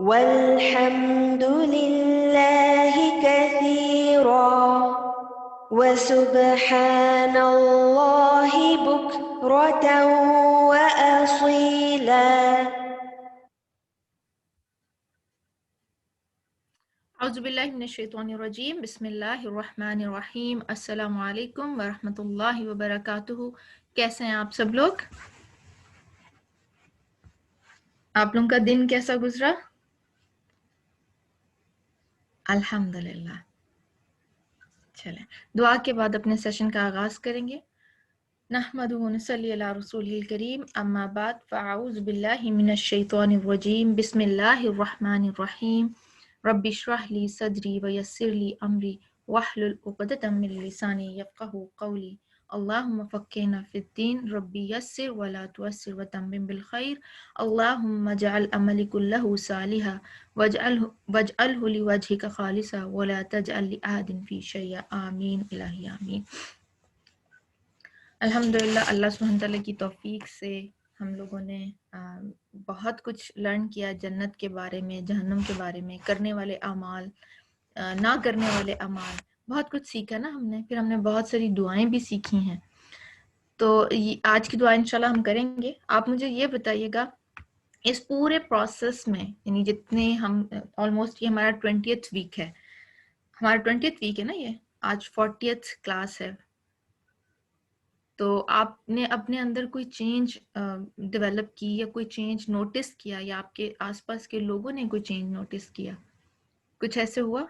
والحمد لله كثيرا وسبحان الله بكرة وأصيلا. اعوذ باللہ من الشیطان الرجیم، بسم اللہ الرحمن الرحیم، السلام علیکم ورحمۃ اللہ وبرکاتہ۔ کیسے ہیں آپ سب لوگ؟ آپ لوگوں کا دن کیسا گزرا؟ الحمدللہ۔ چلیں دعا کے بعد اپنے سیشن کا آغاز کریں گے۔ نحمد و نصلی علی رسول الکریم، اما بعد فاعوذ باللہ من الشیطان الرجیم، بسم اللہ الرحمن الرحیم۔ رب اشرح لی صدری ویسر لی امری واحلل عقدۃ من لسانی یفقہوا قولی۔ اللہم فقہنا فی الدین، ربی یسر ولا تعسر وتمم بالخیر۔ اللہم اجعل عملی کلہ صالحا واجعلہ لوجہک خالصا ولا تجعل لأحد فی شیء، آمین الہی آمین۔ الحمدللہ اللہ سبحانہ تعالیٰ کی توفیق سے ہم لوگوں نے بہت کچھ لرن کیا، جنت کے بارے میں، جہنم کے بارے میں، کرنے والے اعمال، نہ کرنے والے اعمال، بہت کچھ سیکھا نا ہم نے۔ پھر ہم نے بہت ساری دعائیں بھی سیکھی ہیں، تو آج کی دعا انشاءاللہ ہم کریں گے۔ آپ مجھے یہ بتائیے گا اس پورے پروسیس میں، یعنی جتنے ہم آلموسٹ، یہ ہمارا 20th ویک ہے، ہمارا 20th ویک ہے نا، یہ آج 40th کلاس ہے، تو آپ نے اپنے اندر کوئی چینج ڈیولپ کی یا کوئی چینج نوٹس کیا، یا آپ کے آس پاس کے لوگوں نے کوئی چینج نوٹس کیا؟ کچھ ایسے ہوا؟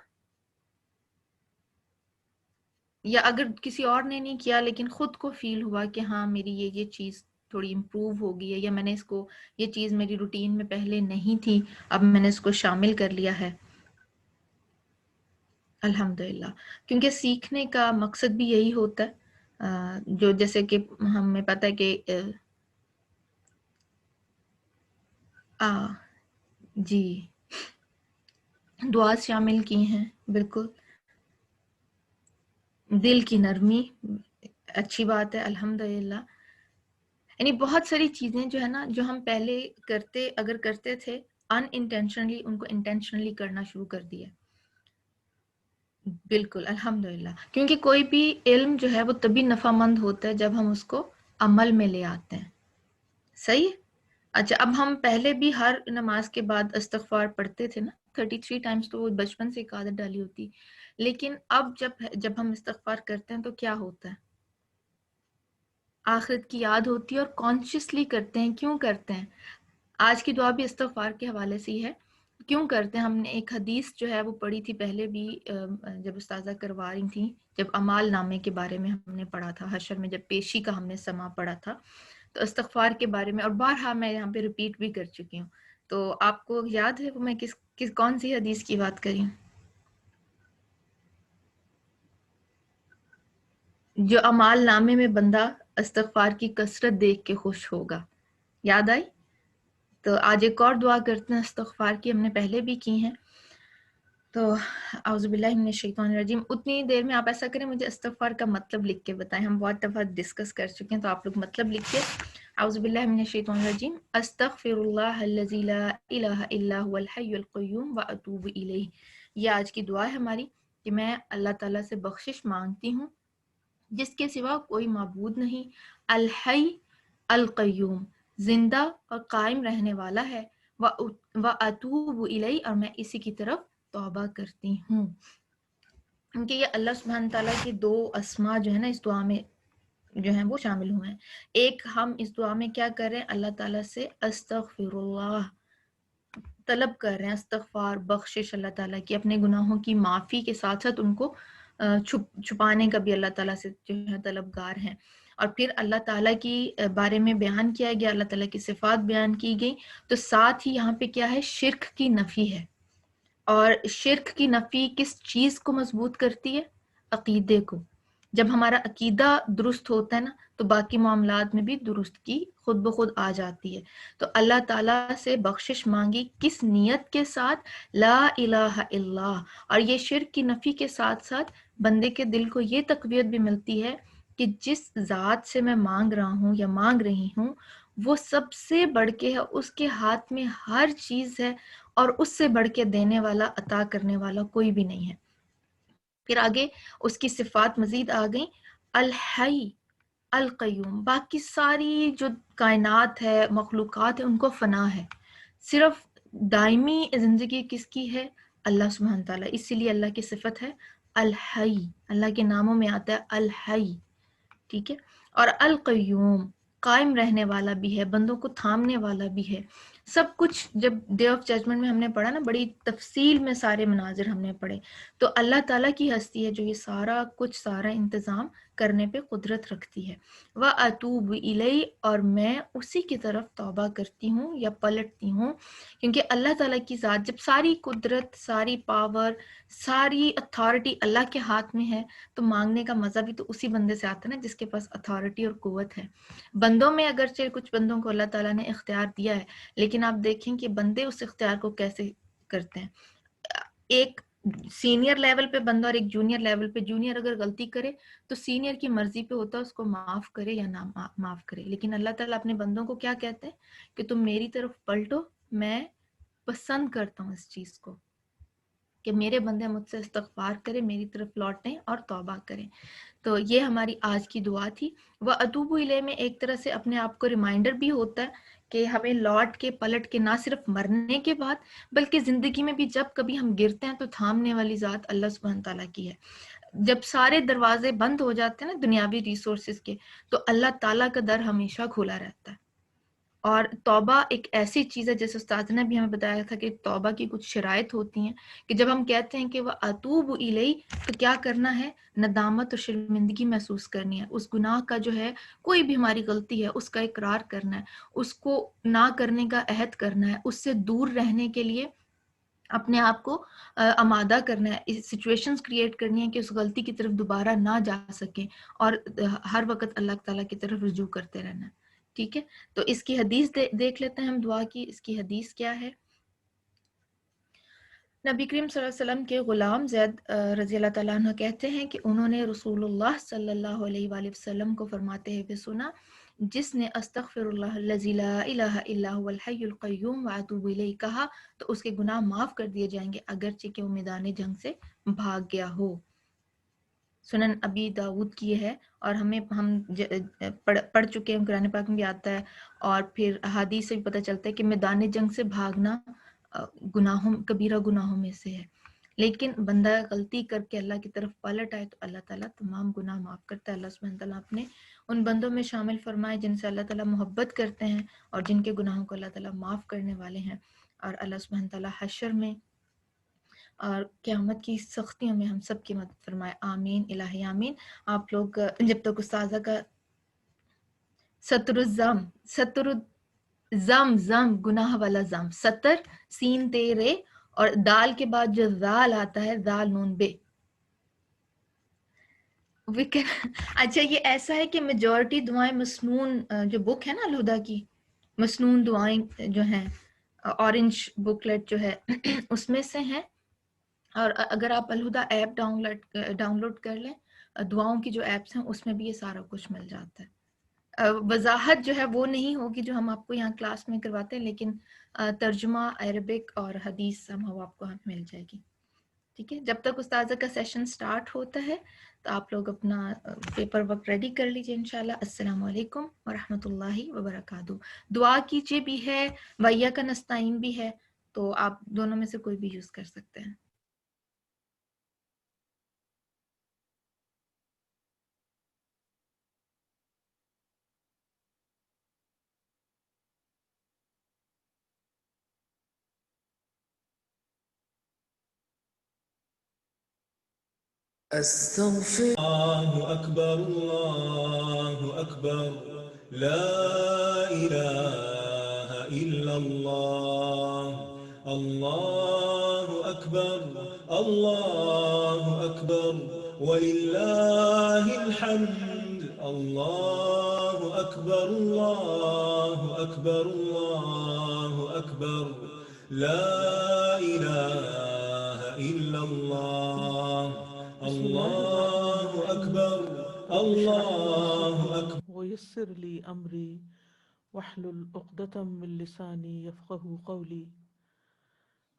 یا اگر کسی اور نے نہیں کیا لیکن خود کو فیل ہوا کہ ہاں میری یہ چیز تھوڑی امپروو ہو گئی ہے، یا میں نے اس کو، یہ چیز میری روٹین میں پہلے نہیں تھی، اب میں نے اس کو شامل کر لیا ہے۔ الحمدللہ، کیونکہ سیکھنے کا مقصد بھی یہی ہوتا ہے، جو جیسے کہ ہمیں پتہ ہے کہ جی دعا شامل کی ہیں، بالکل، دل کی نرمی، اچھی بات ہے، الحمدللہ۔ یعنی بہت ساری چیزیں جو ہے نا، جو ہم پہلے اگر کرتے تھے ان انٹینشنلی، ان کو انٹینشنلی کرنا شروع کر دیا۔ بالکل الحمدللہ، کیونکہ کوئی بھی علم جو ہے وہ تبھی نفع مند ہوتا ہے جب ہم اس کو عمل میں لے آتے ہیں۔ صحیح؟ اچھا، اب ہم پہلے بھی ہر نماز کے بعد استغفار پڑھتے تھے نا، 33 ٹائمز، تو وہ بچپن سے ایک عادت ڈالی ہوتی، لیکن اب جب ہم استغفار کرتے ہیں تو کیا ہوتا ہے؟ آخرت کی یاد ہوتی ہے، اور کانشیسلی کرتے ہیں۔ کیوں کرتے ہیں؟ آج کی دعا بھی استغفار کے حوالے سے ہی ہے۔ کیوں کرتے ہیں؟ ہم نے ایک حدیث جو ہے وہ پڑھی تھی پہلے بھی، جب استاذہ کروا رہی تھیں، جب اعمال نامے کے بارے میں ہم نے پڑھا تھا، حشر میں جب پیشی کا ہم نے سما پڑھا تھا، تو استغفار کے بارے میں، اور بارہا میں یہاں پہ ریپیٹ بھی کر چکی ہوں۔ تو آپ کو یاد ہے وہ میں کون سی حدیث کی بات کری ہوں؟ جو اعمال نامے میں بندہ استغفار کی کثرت دیکھ کے خوش ہوگا، یاد آئی؟ تو آج ایک اور دعا کرتے ہیں استغفار کی، ہم نے پہلے بھی کی ہیں۔ تو اعوذ باللہ من الشیطان الرجیم، اتنی دیر میں آپ ایسا کریں، مجھے استغفار کا مطلب لکھ کے بتائیں، ہم بہت دفعہ ڈسکس کر چکے ہیں، تو آپ لوگ مطلب لکھیے۔ اعوذ باللہ من الشیطان الرجیم، استغفر اللہ الذی لا الہ الا هو الحی القیوم واتوب الیہ۔ یہ آج کی دعا ہے ہماری، کہ میں اللہ تعالیٰ سے بخشش مانگتی ہوں جس کے سوا کوئی معبود نہیں، الحی القیوم، زندہ اور قائم رہنے والا ہے، وَأَتُوبُ إِلَيْهِ، اور میں اسی کی طرف توبہ کرتی ہوں۔ کیونکہ یہ اللہ سبحانہ تعالیٰ کے دو اسما جو ہے نا اس دعا میں جو ہیں وہ شامل ہوئے ہیں۔ ایک، ہم اس دعا میں کیا کر رہے ہیں؟ اللہ تعالیٰ سے استغفر اللہ طلب کر رہے ہیں، استغفار، بخشش اللہ تعالیٰ کی، اپنے گناہوں کی معافی کے ساتھ ساتھ ان کو چھپانے کا بھی اللہ تعالیٰ سے جو ہے طلبگار ہیں۔ اور پھر اللہ تعالیٰ کی بارے میں بیان کیا گیا، اللہ تعالیٰ کی صفات بیان کی گئی، تو ساتھ ہی یہاں پہ کیا ہے؟ شرک کی نفی ہے۔ اور شرک کی نفی کس چیز کو مضبوط کرتی ہے؟ عقیدے کو۔ جب ہمارا عقیدہ درست ہوتا ہے نا، تو باقی معاملات میں بھی درستگی خود بخود آ جاتی ہے۔ تو اللہ تعالیٰ سے بخشش مانگی کس نیت کے ساتھ؟ لا الہ الا اللہ۔ اور یہ شرک کی نفی کے ساتھ ساتھ بندے کے دل کو یہ تقویت بھی ملتی ہے کہ جس ذات سے میں مانگ رہا ہوں یا مانگ رہی ہوں، وہ سب سے بڑھ کے ہے، اس کے ہاتھ میں ہر چیز ہے، اور اس سے بڑھ کے دینے والا، عطا کرنے والا کوئی بھی نہیں ہے۔ پھر آگے اس کی صفات مزید آ گئیں، الحی، القیوم، باقی ساری جو کائنات ہے، مخلوقات ہے، ان کو فنا ہے، صرف دائمی زندگی کس کی ہے؟ اللہ سبحانہ تعالیٰ، اسی لیے اللہ کی صفت ہے الحی، اللہ کے ناموں میں آتا ہے الحی، ٹھیک ہے۔ اور القیوم، قائم رہنے والا بھی ہے، بندوں کو تھامنے والا بھی ہے، سب کچھ۔ جب ڈے آف ججمنٹ میں ہم نے پڑھا نا، بڑی تفصیل میں سارے مناظر ہم نے پڑھے، تو اللہ تعالیٰ کی ہستی ہے جو یہ سارا کچھ، سارا انتظام کرنے پہ قدرت رکھتی ہے۔ وَأَتُوبُ إِلَيْهِ، اور میں اسی کی طرف توبہ کرتی ہوں یا پلٹتی ہوں، کیونکہ اللہ تعالیٰ کی ذات، جب ساری قدرت، ساری پاور، ساری اتھارٹی اللہ کے ہاتھ میں ہے، تو مانگنے کا مزہ بھی تو اسی بندے سے آتا ہے نا جس کے پاس اتھارٹی اور قوت ہے۔ بندوں میں اگرچہ کچھ بندوں کو اللہ تعالیٰ نے اختیار دیا ہے، لیکن آپ دیکھیں کہ بندے اس اختیار کو کیسے کرتے ہیں۔ ایک سینئر لیول پہ بندہ اور ایک جونیئر لیول پہ، جونیئر اگر غلطی کرے تو سینئر کی مرضی پہ ہوتا ہے اس کو معاف کرے یا نہ معاف کرے، لیکن اللہ تعالیٰ اپنے بندوں کو کیا کہتے ہیں کہ تم میری طرف پلٹو، میں پسند کرتا ہوں اس چیز کو کہ میرے بندے مجھ سے استغفار کریں، میری طرف لوٹیں اور توبہ کریں۔ تو یہ ہماری آج کی دعا تھی۔ وَأَتُوبُ إِلَيْهِ میں ایک طرح سے اپنے آپ کو ریمائنڈر بھی ہوتا ہے کہ ہمیں لوٹ کے، پلٹ کے، نہ صرف مرنے کے بعد بلکہ زندگی میں بھی جب کبھی ہم گرتے ہیں تو تھامنے والی ذات اللہ سبحانہ تعالیٰ کی ہے۔ جب سارے دروازے بند ہو جاتے ہیں نا دنیاوی ریسورسز کے، تو اللہ تعالیٰ کا در ہمیشہ کھلا رہتا ہے۔ اور توبہ ایک ایسی چیز ہے، جیسے استاد نے بھی ہمیں بتایا تھا کہ توبہ کی کچھ شرائط ہوتی ہیں، کہ جب ہم کہتے ہیں کہ وہ اتوب الیہ، تو کیا کرنا ہے؟ ندامت اور شرمندگی محسوس کرنی ہے، اس گناہ کا جو ہے، کوئی بھی ہماری غلطی ہے اس کا اقرار کرنا ہے، اس کو نہ کرنے کا عہد کرنا ہے، اس سے دور رہنے کے لیے اپنے آپ کو آمادہ کرنا ہے، سچویشنز کریٹ کرنی ہے کہ اس غلطی کی طرف دوبارہ نہ جا سکیں، اور ہر وقت اللہ تعالیٰ کی طرف رجوع کرتے رہنا ہے، ٹھیک ہے۔ تو اس کی حدیث دیکھ لیتے ہیں ہم دعا کی۔ اس کی حدیث کیا ہے؟ نبی کریم صلی اللہ علیہ وسلم کے غلام زید رضی اللہ تعالیٰ عنہ کہتے ہیں کہ انہوں نے رسول اللہ صلی اللہ علیہ وآلہ وسلم کو فرماتے ہوئے سنا، جس نے استغفر اللہ الذی لا الہ الا هو الحی القیوم واتوب الیہ کہا تو اس کے گناہ معاف کر دیے جائیں گے، اگرچہ کہ وہ میدان جنگ سے بھاگ گیا ہو۔ سنن ابی داود کی ہے، اور ہم پڑھ چکے ہیں، قرآن پاک میں بھی آتا ہے، اور پھر احادیث سے بھی پتہ چلتا ہے کہ میدان جنگ سے بھاگنا گناہوں، کبیرہ گناہوں میں سے ہے۔ لیکن بندہ غلطی کر کے اللہ کی طرف پلٹ آئے تو اللہ تعالیٰ تمام گناہ معاف کرتا ہے۔ اللہ سبحانہ تعالیٰ اپنے ان بندوں میں شامل فرمائے جن سے اللہ تعالیٰ محبت کرتے ہیں اور جن کے گناہوں کو اللہ تعالیٰ معاف کرنے والے ہیں، اور اللہ سبحانہ تعالیٰ حشر میں اور قیامت کی سختیوں میں ہم سب کی مدد فرمائے، آمین الہی آمین۔ آپ لوگ جب تک استاذہ کا ستر زم گناہ والا زم، ستر سین تیرے، اور دال کے بعد جو ذال آتا ہے، ذال نون بے، اچھا یہ ایسا ہے کہ میجورٹی دعائیں مسنون، جو بک ہے نا الہدیٰ کی مسنون دعائیں جو ہیں، اورنج بکلیٹ جو ہے اس میں سے ہیں، اور اگر آپ الہدیٰ ایپ ڈاؤن لوڈ کر لیں، دعاؤں کی جو ایپس ہیں اس میں بھی یہ سارا کچھ مل جاتا ہے۔ وضاحت جو ہے وہ نہیں ہوگی جو ہم آپ کو یہاں کلاس میں کرواتے ہیں، لیکن ترجمہ عربک اور حدیث ہم آپ کو مل جائے گی، ٹھیک ہے۔ جب تک استاذہ کا سیشن سٹارٹ ہوتا ہے تو آپ لوگ اپنا پیپر ورک ریڈی کر لیجئے انشاءاللہ۔ السلام علیکم ورحمۃ اللہ وبرکاتہ۔ دعا کیجئے بھی ہے، وَإِيَّاكَ نَسْتَعِينُ بھی ہے، تو آپ دونوں میں سے کوئی بھی یوز کر سکتے ہیں۔ استغفر الله أكبر الله أكبر لا إله إلا الله الله أكبر الله أكبر ولله الحمد الله أكبر الله أكبر الله أكبر لا إله إلا الله الله أكبر الله أكبر ويسر لي أمري واحلل عقدۃ من لسانی یفقہوا قولی۔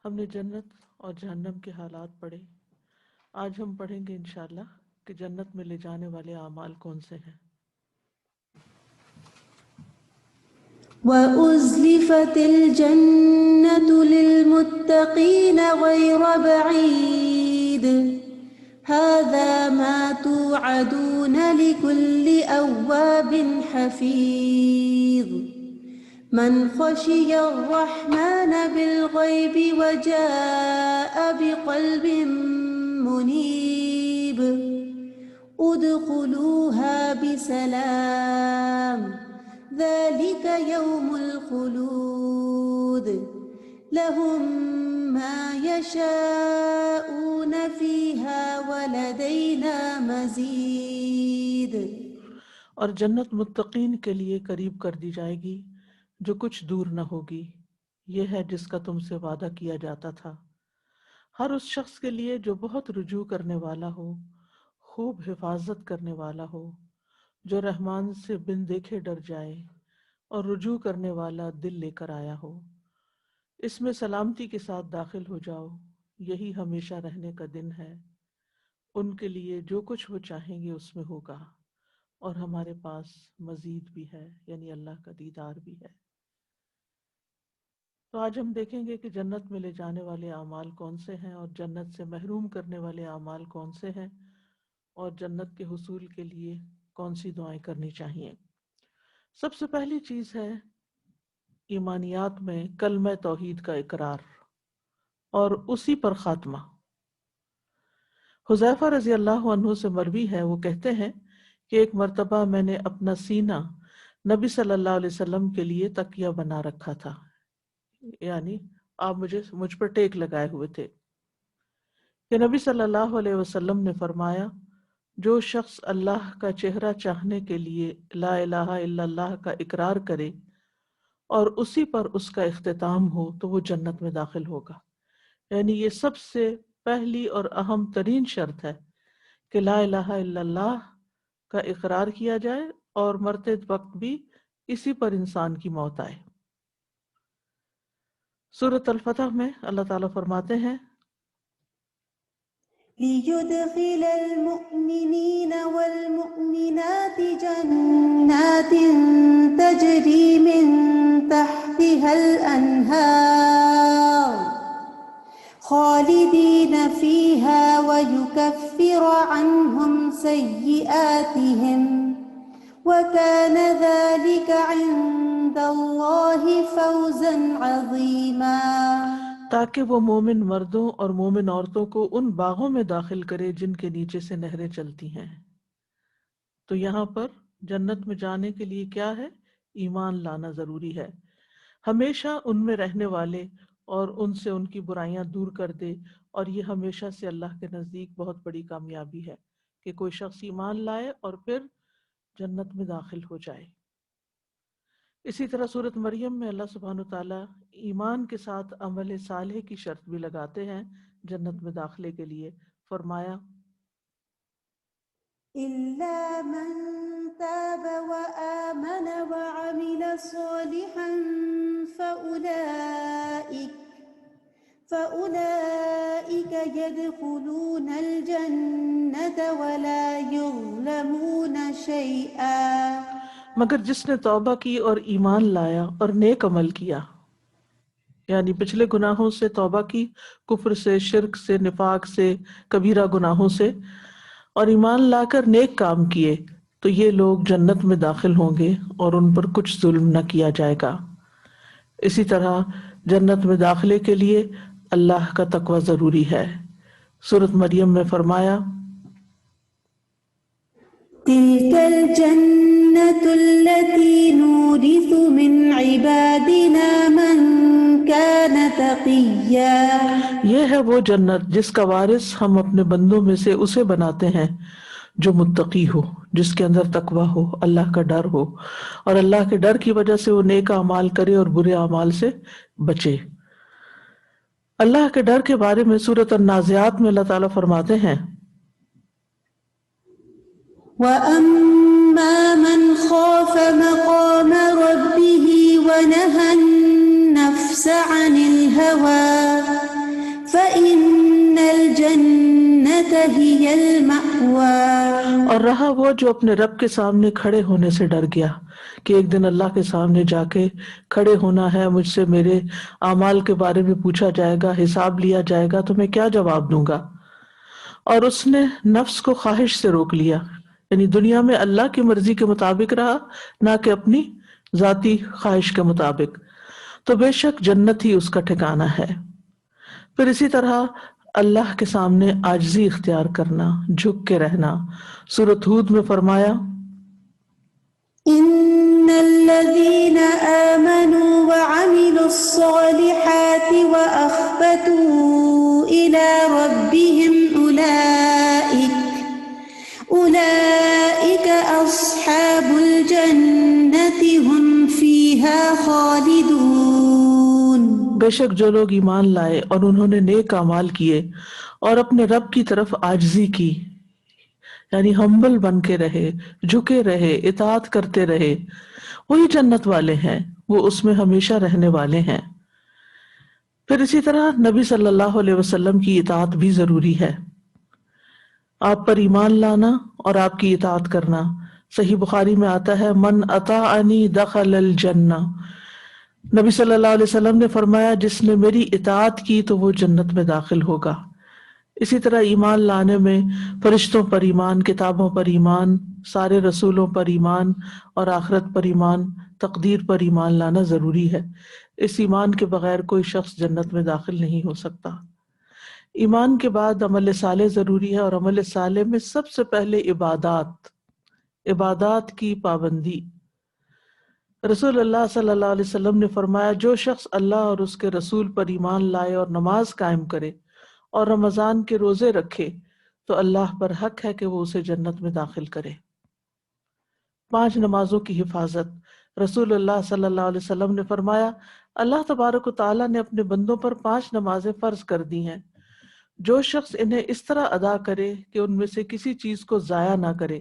ہم نے جنت اور جہنم کے حالات پڑھے، آج ہم پڑھیں گے انشاءاللہ کہ جنت میں لے جانے والے اعمال کون سے ہیں۔ وَأُزْلِفَتِ الْجَنَّةُ لِلْمُتَّقِينَ غَيْرَ بَعِيدٍ هَذَا مَا تُوعَدُونَ لِكُلِّ أَوَّابٍ حَفِيظٍ من خشي الرحمن بالغيب وجاء بقلب منيب ادخلوها بسلام ذلك يوم الخلود لهم ما يشاءون فيها ولدينا مزيد۔ اور جنت متقین کے لیے قریب کر دی جائے گی جو کچھ دور نہ ہوگی، یہ ہے جس کا تم سے وعدہ کیا جاتا تھا، ہر اس شخص کے لیے جو بہت رجوع کرنے والا ہو، خوب حفاظت کرنے والا ہو، جو رحمان سے بن دیکھے ڈر جائے اور رجوع کرنے والا دل لے کر آیا ہو۔ اس میں سلامتی کے ساتھ داخل ہو جاؤ، یہی ہمیشہ رہنے کا دن ہے۔ ان کے لیے جو کچھ وہ چاہیں گے اس میں ہوگا، اور ہمارے پاس مزید بھی ہے، یعنی اللہ کا دیدار بھی ہے۔ تو آج ہم دیکھیں گے کہ جنت میں لے جانے والے اعمال کون سے ہیں، اور جنت سے محروم کرنے والے اعمال کون سے ہیں، اور جنت کے حصول کے لیے کون سی دعائیں کرنی چاہیے۔ سب سے پہلی چیز ہے ایمانیات میں کلمہ توحید کا اقرار اور اسی پر خاتمہ۔ حذیفہ رضی اللہ عنہ سے مروی ہے، وہ کہتے ہیں کہ ایک مرتبہ میں نے اپنا سینہ نبی صلی اللہ علیہ وسلم کے لیے تکیہ بنا رکھا تھا، یعنی آپ مجھ پر ٹیک لگائے ہوئے تھے، کہ نبی صلی اللہ علیہ وسلم نے فرمایا، جو شخص اللہ کا چہرہ چاہنے کے لیے لا الہ الا اللہ کا اقرار کرے اور اسی پر اس کا اختتام ہو تو وہ جنت میں داخل ہوگا۔ یعنی یہ سب سے پہلی اور اہم ترین شرط ہے کہ لا الہ الا اللہ کا اقرار کیا جائے اور مرتے وقت بھی اسی پر انسان کی موت آئے۔ سورۃ الفتح میں اللہ تعالیٰ فرماتے ہیں، لِيُدْخِلَ الْمُؤْمِنِينَ وَالْمُؤْمِنَاتِ جَنَّاتٍ تَجْرِي مِن تَحْتِهَا الْأَنْهَارُ خَالِدِينَ فِيهَا وَيُكَفِّرَ عَنْهُمْ سَيِّئَاتِهِمْ وَكَانَ ذَلِكَ عِندَ اللَّهِ فَوْزًا عَظِيمًا، تاکہ وہ مومن مردوں اور مومن عورتوں کو ان باغوں میں داخل کرے جن کے نیچے سے نہریں چلتی ہیں۔ تو یہاں پر جنت میں جانے کے لیے کیا ہے؟ ایمان لانا ضروری ہے، ہمیشہ ان میں رہنے والے اور ان سے ان کی برائیاں دور کر دے، اور یہ ہمیشہ سے اللہ کے نزدیک بہت بڑی کامیابی ہے کہ کوئی شخص ایمان لائے اور پھر جنت میں داخل ہو جائے۔ اسی طرح سورۃ مریم میں اللہ سبحانہ وتعالیٰ ایمان کے ساتھ عمل صالح کی شرط بھی لگاتے ہیں جنت میں داخلے کے لیے۔ فرمایا، إِلَّا مَن تَابَ وَآمَنَ وَعَمِلَ صَالِحًا فَأُولَئِكَ يَدْخُلُونَ الْجَنَّةَ وَلَا يُظْلَمُونَ شَيْئًا۔ مگر جس نے توبہ کی اور ایمان لایا اور نیک عمل کیا، یعنی پچھلے گناہوں سے توبہ کی، کفر سے، شرک سے، نفاق سے، کبیرہ گناہوں سے، اور ایمان لا کر نیک کام کیے، تو یہ لوگ جنت میں داخل ہوں گے اور ان پر کچھ ظلم نہ کیا جائے گا۔ اسی طرح جنت میں داخلے کے لیے اللہ کا تقوی ضروری ہے۔ سورۃ مریم میں فرمایا، تِلْكَ الْجَنَّةُ الَّتِي نُورِثُ مِنْ عِبَادِنَا مَنْ كَانَ تَقِيًّا۔ یہ ہے وہ جنت جس کا وارث ہم اپنے بندوں میں سے اسے بناتے ہیں جو متقی ہو، جس کے اندر تقوی ہو، اللہ کا ڈر ہو، اور اللہ کے ڈر کی وجہ سے وہ نیک اعمال کرے اور برے اعمال سے بچے۔ اللہ کے ڈر کے بارے میں سورۃ النازعات میں اللہ تعالیٰ فرماتے ہیں، وَأَمَّا مَنْ خَافَ مَقَامَ رَبِّهِ ونهى النفس عن الهوى فإن الجنة هي المأوى. اور رہا وہ جو اپنے رب کے سامنے کھڑے ہونے سے ڈر گیا کہ ایک دن اللہ کے سامنے جا کے کھڑے ہونا ہے، مجھ سے میرے اعمال کے بارے میں پوچھا جائے گا، حساب لیا جائے گا، تو میں کیا جواب دوں گا. اور اس نے نفس کو خواہش سے روک لیا، یعنی دنیا میں اللہ کی مرضی کے مطابق رہا، نہ کہ اپنی ذاتی خواہش کے مطابق، تو بے شک جنت ہی اس کا ٹھکانہ ہے. پھر اسی طرح اللہ کے سامنے عاجزی اختیار کرنا، جھک کے رہنا. سورۃ ہود میں فرمایا إن الذين آمنوا وعملوا الصالحات وأخبتوا إلى ربهم أولئك أصحاب الجنة هم فيها خالدون. بے شک جو لوگ ایمان لائے اور انہوں نے نیک اعمال کیے اور اپنے رب کی طرف عاجزی کی، یعنی ہمبل بن کے رہے، جھکے رہے، اطاعت کرتے رہے، وہی جنت والے ہیں، وہ اس میں ہمیشہ رہنے والے ہیں. پھر اسی طرح نبی صلی اللہ علیہ وسلم کی اطاعت بھی ضروری ہے. آپ پر ایمان لانا اور آپ کی اطاعت کرنا. صحیح بخاری میں آتا ہے من اطاعنی دخل الجنہ. نبی صلی اللہ علیہ وسلم نے فرمایا جس نے میری اطاعت کی تو وہ جنت میں داخل ہوگا. اسی طرح ایمان لانے میں فرشتوں پر ایمان، کتابوں پر ایمان، سارے رسولوں پر ایمان اور آخرت پر ایمان، تقدیر پر ایمان لانا ضروری ہے. اس ایمان کے بغیر کوئی شخص جنت میں داخل نہیں ہو سکتا. ایمان کے بعد عمل صالح ضروری ہے، اور عمل صالح میں سب سے پہلے عبادات کی پابندی. رسول اللہ صلی اللہ علیہ وسلم نے فرمایا جو شخص اللہ اور اس کے رسول پر ایمان لائے اور نماز قائم کرے اور رمضان کے روزے رکھے تو اللہ پر حق ہے کہ وہ اسے جنت میں داخل کرے. 5 نمازوں کی حفاظت. رسول اللہ صلی اللہ علیہ وسلم نے فرمایا اللہ تبارک و تعالیٰ نے اپنے بندوں پر 5 نمازیں فرض کر دی ہیں. جو شخص انہیں اس طرح ادا کرے کہ ان میں سے کسی چیز کو ضائع نہ کرے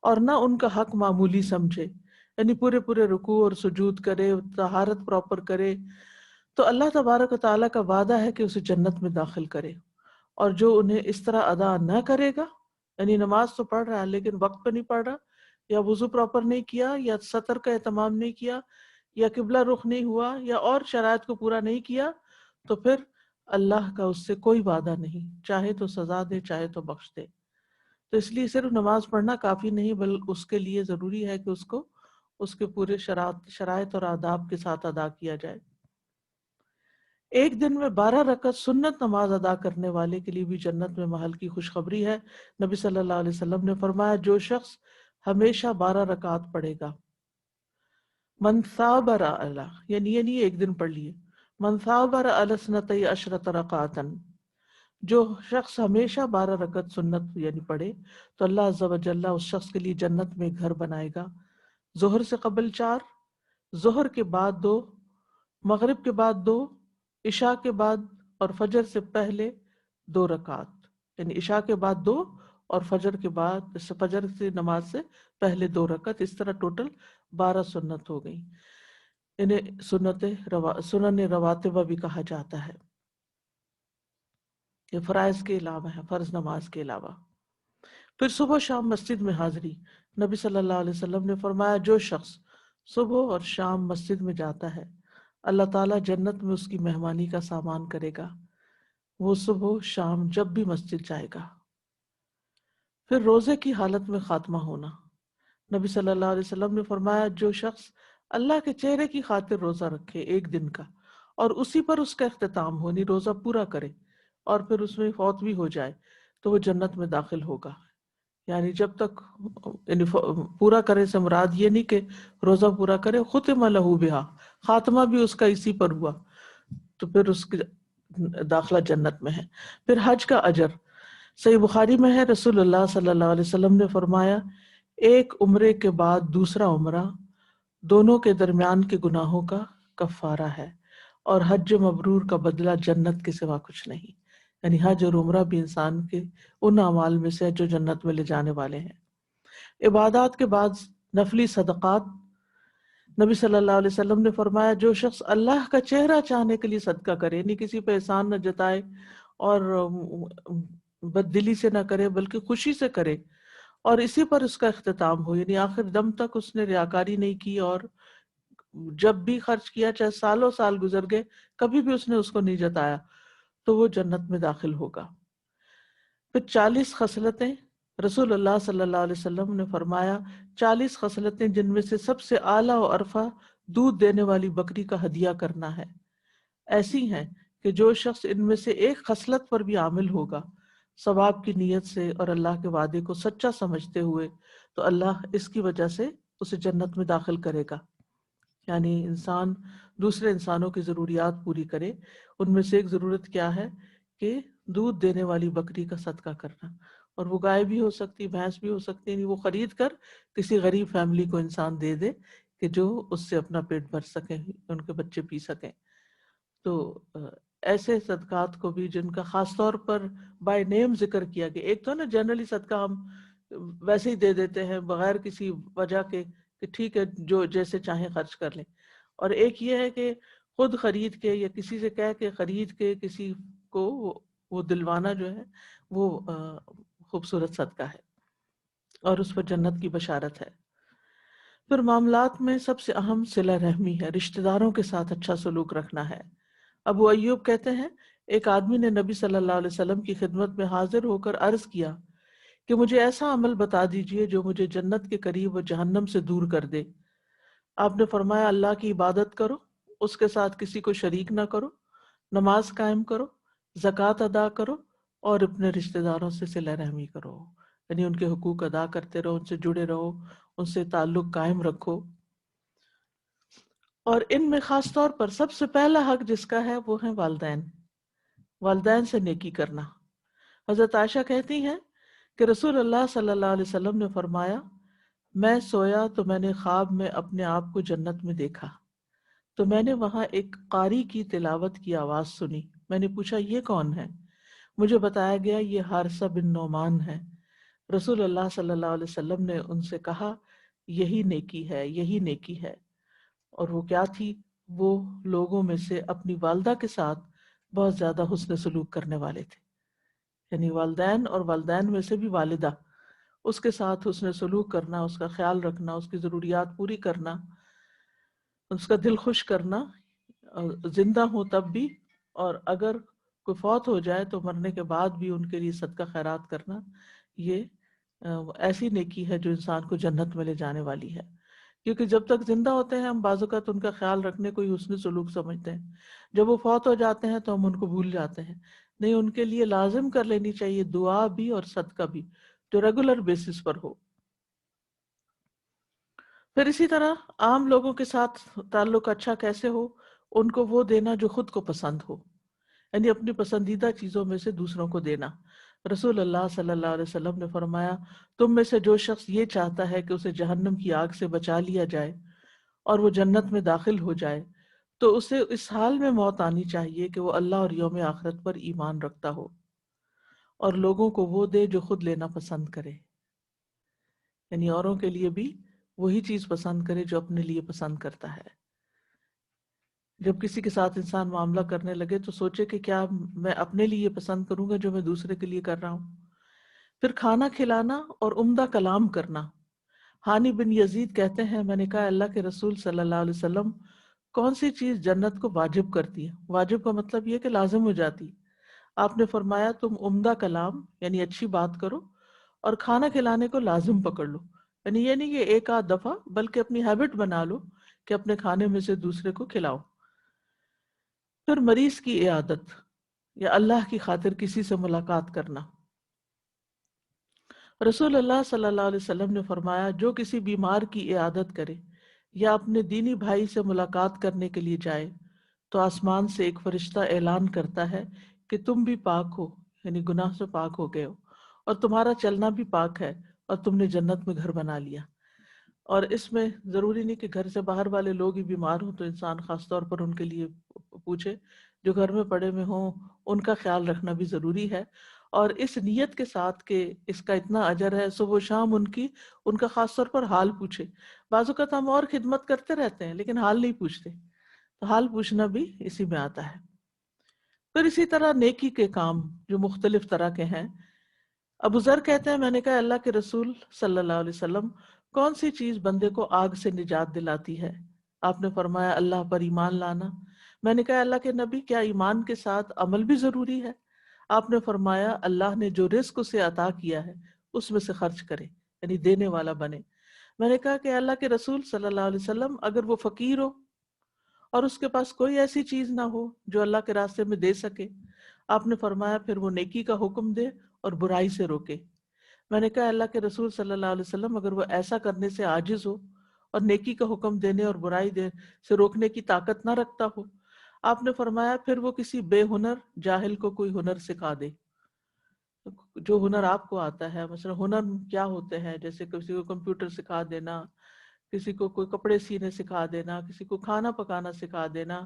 اور نہ ان کا حق معمولی سمجھے، یعنی پورے رکوع اور سجود کرے، طہارت پراپر کرے، تو اللہ تبارک و تعالیٰ کا وعدہ ہے کہ اسے جنت میں داخل کرے. اور جو انہیں اس طرح ادا نہ کرے گا، یعنی نماز تو پڑھ رہا ہے لیکن وقت پہ نہیں پڑھ رہا، یا وضو پراپر نہیں کیا، یا سطر کا اہتمام نہیں کیا، یا قبلہ رخ نہیں ہوا، یا اور شرائط کو پورا نہیں کیا، تو پھر اللہ کا اس سے کوئی وعدہ نہیں، چاہے تو سزا دے چاہے تو بخش دے. تو اس لیے صرف نماز پڑھنا کافی نہیں، بلکہ اس کے لیے ضروری ہے کہ اس کو اس کے پورے شرائط اور آداب کے ساتھ ادا کیا جائے. ایک دن میں 12 رکعت سنت نماز ادا کرنے والے کے لیے بھی جنت میں محل کی خوشخبری ہے. نبی صلی اللہ علیہ وسلم نے فرمایا جو شخص ہمیشہ 12 رکعت پڑھے گا، من ثابر علی، یعنی یہ نہیں ایک دن پڑھ لیے، من ثابر علی 12 رکعتا، جو شخص ہمیشہ 12 رکعت سنت یعنی پڑھے تو اللہ عز و جل اس شخص کے لیے جنت میں گھر بنائے گا. ظہر سے قبل 4، ظہر کے بعد 2، مغرب کے بعد 2، عشاء کے بعد اور فجر سے پہلے 2 رکعت، یعنی عشاء کے بعد 2 اور فجر کے بعد فجر سے نماز سے پہلے 2 رکعت. اس طرح ٹوٹل 12 سنت ہو گئی. انہیں سنن رواتبہ بھی کہا جاتا ہے. یہ فرائض کے علاوہ ہے، فرض نماز کے علاوہ. پھر صبح شام مسجد میں حاضری. نبی صلی اللہ علیہ وسلم نے فرمایا جو شخص صبح اور شام مسجد میں جاتا ہے اللہ تعالیٰ جنت میں اس کی مہمانی کا سامان کرے گا. وہ صبح شام جب بھی مسجد جائے گا. پھر روزے کی حالت میں خاتمہ ہونا. نبی صلی اللہ علیہ وسلم نے فرمایا جو شخص اللہ کے چہرے کی خاطر روزہ رکھے ایک دن کا اور اسی پر اس کا اختتام ہو، یعنی روزہ پورا کرے اور پھر اس میں فوت بھی ہو جائے تو وہ جنت میں داخل ہوگا. یعنی جب تک پورا کرے سے مراد یہ نہیں کہ روزہ پورا کرے، ختم لہ بہا، خاتمہ بھی اس کا اسی پر ہوا تو پھر اس کی داخلہ جنت میں ہے. پھر حج کا اجر. صحیح بخاری میں ہے رسول اللہ صلی اللہ علیہ وسلم نے فرمایا ایک عمرے کے بعد دوسرا عمرہ دونوں کے درمیان کے گناہوں کا کفارہ ہے، اور حج مبرور کا بدلہ جنت کے سوا کچھ نہیں. یعنی حج اور عمرہ بھی انسان کے ان اعمال میں سے جو جنت میں لے جانے والے ہیں. عبادات کے بعد نفلی صدقات. نبی صلی اللہ علیہ وسلم نے فرمایا جو شخص اللہ کا چہرہ چاہنے کے لیے صدقہ کرے، یعنی کسی پہ احسان نہ جتائے اور بد دلی سے نہ کرے بلکہ خوشی سے کرے، اور اسی پر اس کا اختتام ہو، یعنی آخر دم تک اس نے ریاکاری نہیں کی، اور جب بھی خرچ کیا چاہے سالوں سال گزر گئے کبھی بھی اس نے اس کو نہیں جتایا، تو وہ جنت میں داخل ہوگا۔ پھر 40 خصلتیں، رسول اللہ صلی اللہ علیہ وسلم نے فرمایا 40 خصلتیں جن میں سے سب سے اعلیٰ و ارفع دودھ دینے والی بکری کا ہدیہ کرنا ہے، ایسی ہیں کہ جو شخص ان میں سے ایک خصلت پر بھی عامل ہوگا ثواب کی نیت سے اور اللہ کے وعدے کو سچا سمجھتے ہوئے، تو اللہ اس کی وجہ سے اسے جنت میں داخل کرے گا۔ یعنی انسان دوسرے انسانوں کی ضروریات پوری کرے، ان میں سے ایک ضرورت کیا ہے کہ دودھ دینے والی بکری کا صدقہ کرنا، اور وہ گائے بھی ہو سکتی، بھینس بھی ہو سکتی، یعنی وہ خرید کر کسی غریب فیملی کو انسان دے دے کہ جو اس سے اپنا پیٹ بھر سکیں، ان کے بچے پی سکیں۔ تو ایسے صدقات کو بھی جن کا خاص طور پر بائی نیم ذکر کیا گیا، ایک تو نا جنرلی صدقہ ہم ویسے ہی دے دیتے ہیں بغیر کسی وجہ کے کہ ٹھیک ہے جو جیسے چاہیں خرچ کر لیں، اور ایک یہ ہے کہ خود خرید کے یا کسی سے کہہ کے خرید کے کسی کو وہ دلوانا جو ہے وہ خوبصورت صدقہ ہے اور اس پر جنت کی بشارت ہے۔ پھر معاملات میں سب سے اہم صلہ رحمی ہے، رشتہ داروں کے ساتھ اچھا سلوک رکھنا ہے۔ ابو ایوب کہتے ہیں ایک آدمی نے نبی صلی اللہ علیہ وسلم کی خدمت میں حاضر ہو کر عرض کیا کہ مجھے ایسا عمل بتا دیجئے جو مجھے جنت کے قریب و جہنم سے دور کر دے۔ آپ نے فرمایا اللہ کی عبادت کرو، اس کے ساتھ کسی کو شریک نہ کرو، نماز قائم کرو، زکوٰۃ ادا کرو، اور اپنے رشتہ داروں سے صلہ رحمی کرو، یعنی ان کے حقوق ادا کرتے رہو، ان سے جڑے رہو، ان سے تعلق قائم رکھو۔ اور ان میں خاص طور پر سب سے پہلا حق جس کا ہے وہ ہے والدین، والدین سے نیکی کرنا۔ حضرت عائشہ کہتی ہیں کہ رسول اللہ صلی اللہ علیہ وسلم نے فرمایا میں سویا تو میں نے خواب میں اپنے آپ کو جنت میں دیکھا، تو میں نے وہاں ایک قاری کی تلاوت کی آواز سنی، میں نے پوچھا یہ کون ہے؟ مجھے بتایا گیا یہ حارثہ بن نعمان ہے۔ رسول اللہ صلی اللہ علیہ وسلم نے ان سے کہا یہی نیکی ہے، یہی نیکی ہے۔ اور وہ کیا تھی؟ وہ لوگوں میں سے اپنی والدہ کے ساتھ بہت زیادہ حسن سلوک کرنے والے تھے، یعنی والدین اور والدین میں سے بھی والدہ، اس کے ساتھ حسن سلوک کرنا، اس کا خیال رکھنا، اس کی ضروریات پوری کرنا، اس کا دل خوش کرنا، زندہ ہو تب بھی، اور اگر کوئی فوت ہو جائے تو مرنے کے بعد بھی ان کے لیے صدقہ خیرات کرنا، یہ ایسی نیکی ہے جو انسان کو جنت میں لے جانے والی ہے۔ کیونکہ جب تک زندہ ہوتے ہیں ہم بعض اوقات ان کا خیال رکھنے کو ہی حسن سلوک سمجھتے ہیں، جب وہ فوت ہو جاتے ہیں تو ہم ان کو بھول جاتے ہیں۔ نہیں، ان کے لیے لازم کر لینی چاہیے دعا بھی اور صدقہ بھی، جو ریگولر بیسس پر ہو۔ پھر اسی طرح عام لوگوں کے ساتھ تعلق اچھا کیسے ہو؟ ان کو وہ دینا جو خود کو پسند ہو، یعنی اپنی پسندیدہ چیزوں میں سے دوسروں کو دینا۔ رسول اللہ صلی اللہ علیہ وسلم نے فرمایا تم میں سے جو شخص یہ چاہتا ہے کہ اسے جہنم کی آگ سے بچا لیا جائے اور وہ جنت میں داخل ہو جائے تو اسے اس حال میں موت آنی چاہیے کہ وہ اللہ اور یوم آخرت پر ایمان رکھتا ہو، اور لوگوں کو وہ دے جو خود لینا پسند کرے، یعنی اوروں کے لیے بھی وہی چیز پسند کرے جو اپنے لیے پسند کرتا ہے۔ جب کسی کے ساتھ انسان معاملہ کرنے لگے تو سوچے کہ کیا میں اپنے لیے یہ پسند کروں گا جو میں دوسرے کے لیے کر رہا ہوں۔ پھر کھانا کھلانا اور عمدہ کلام کرنا۔ ہانی بن یزید کہتے ہیں میں نے کہا اللہ کے رسول صلی اللہ علیہ وسلم کون سی چیز جنت کو واجب کرتی ہے؟ واجب کا مطلب یہ کہ لازم ہو جاتی۔ آپ نے فرمایا تم عمدہ کلام یعنی اچھی بات کرو اور کھانا کھلانے کو لازم پکڑ لو، یعنی یہ نہیں کہ ایک آدھ دفعہ بلکہ اپنی ہیبٹ بنا لو کہ اپنے کھانے میں سے دوسرے کو کھلاؤ۔ پھر مریض کی عیادت یا اللہ کی خاطر کسی سے ملاقات کرنا۔ رسول اللہ صلی اللہ علیہ وسلم نے فرمایا جو کسی بیمار کی عیادت کرے یا اپنے دینی بھائی سے ملاقات کرنے کے لیے جائے تو آسمان سے ایک فرشتہ اعلان کرتا ہے کہ تم بھی پاک ہو، یعنی گناہ سے پاک ہو گئے ہو، اور تمہارا چلنا بھی پاک ہے، اور تم نے جنت میں گھر بنا لیا۔ اور اس میں ضروری نہیں کہ گھر سے باہر والے لوگ ہی بیمار ہوں تو انسان خاص طور پر ان کے لیے پوچھے، جو گھر میں پڑے ہوئے ہوں ان کا خیال رکھنا بھی ضروری ہے۔ اور اس نیت کے ساتھ کہ اس کا اتنا اجر ہے، صبح و شام ان کا خاص طور پر حال پوچھے. بعض اوقات ہم اور خدمت کرتے رہتے ہیں لیکن حال نہیں پوچھتے، تو حال پوچھنا بھی اسی میں آتا ہے. پھر اسی طرح نیکی کے کام جو مختلف طرح کے ہیں. ابو ذر کہتے ہیں میں نے کہا اللہ کے رسول صلی اللہ علیہ وسلم کون سی چیز بندے کو آگ سے نجات دلاتی ہے؟ آپ نے فرمایا اللہ پر ایمان لانا. میں نے کہا اللہ کے نبی کیا ایمان کے ساتھ عمل بھی ضروری ہے؟ آپ نے فرمایا اللہ نے جو رزق اسے عطا کیا ہے اس میں سے خرچ کرے، یعنی دینے والا بنے. میں نے کہا کہ اللہ کے رسول صلی اللہ علیہ وسلم اگر وہ فقیر ہو اور اس کے پاس کوئی ایسی چیز نہ ہو جو اللہ کے راستے میں دے سکے، آپ نے فرمایا پھر وہ نیکی کا حکم دے اور برائی سے روکے. میں نے کہا اللہ کے رسول صلی اللہ علیہ وسلم اگر وہ ایسا کرنے سے عاجز ہو اور نیکی کا حکم دینے اور برائی سے روکنے کی طاقت نہ رکھتا ہو، آپ نے فرمایا پھر وہ کسی بے ہنر جاہل کو کوئی ہنر سکھا دے. جو ہنر آپ کو آتا ہے، مثلا ہنر کیا ہوتے ہیں، جیسے کسی کو کمپیوٹر سکھا دینا، کسی کو کوئی کپڑے سینے سکھا دینا، کسی کو کھانا پکانا سکھا دینا،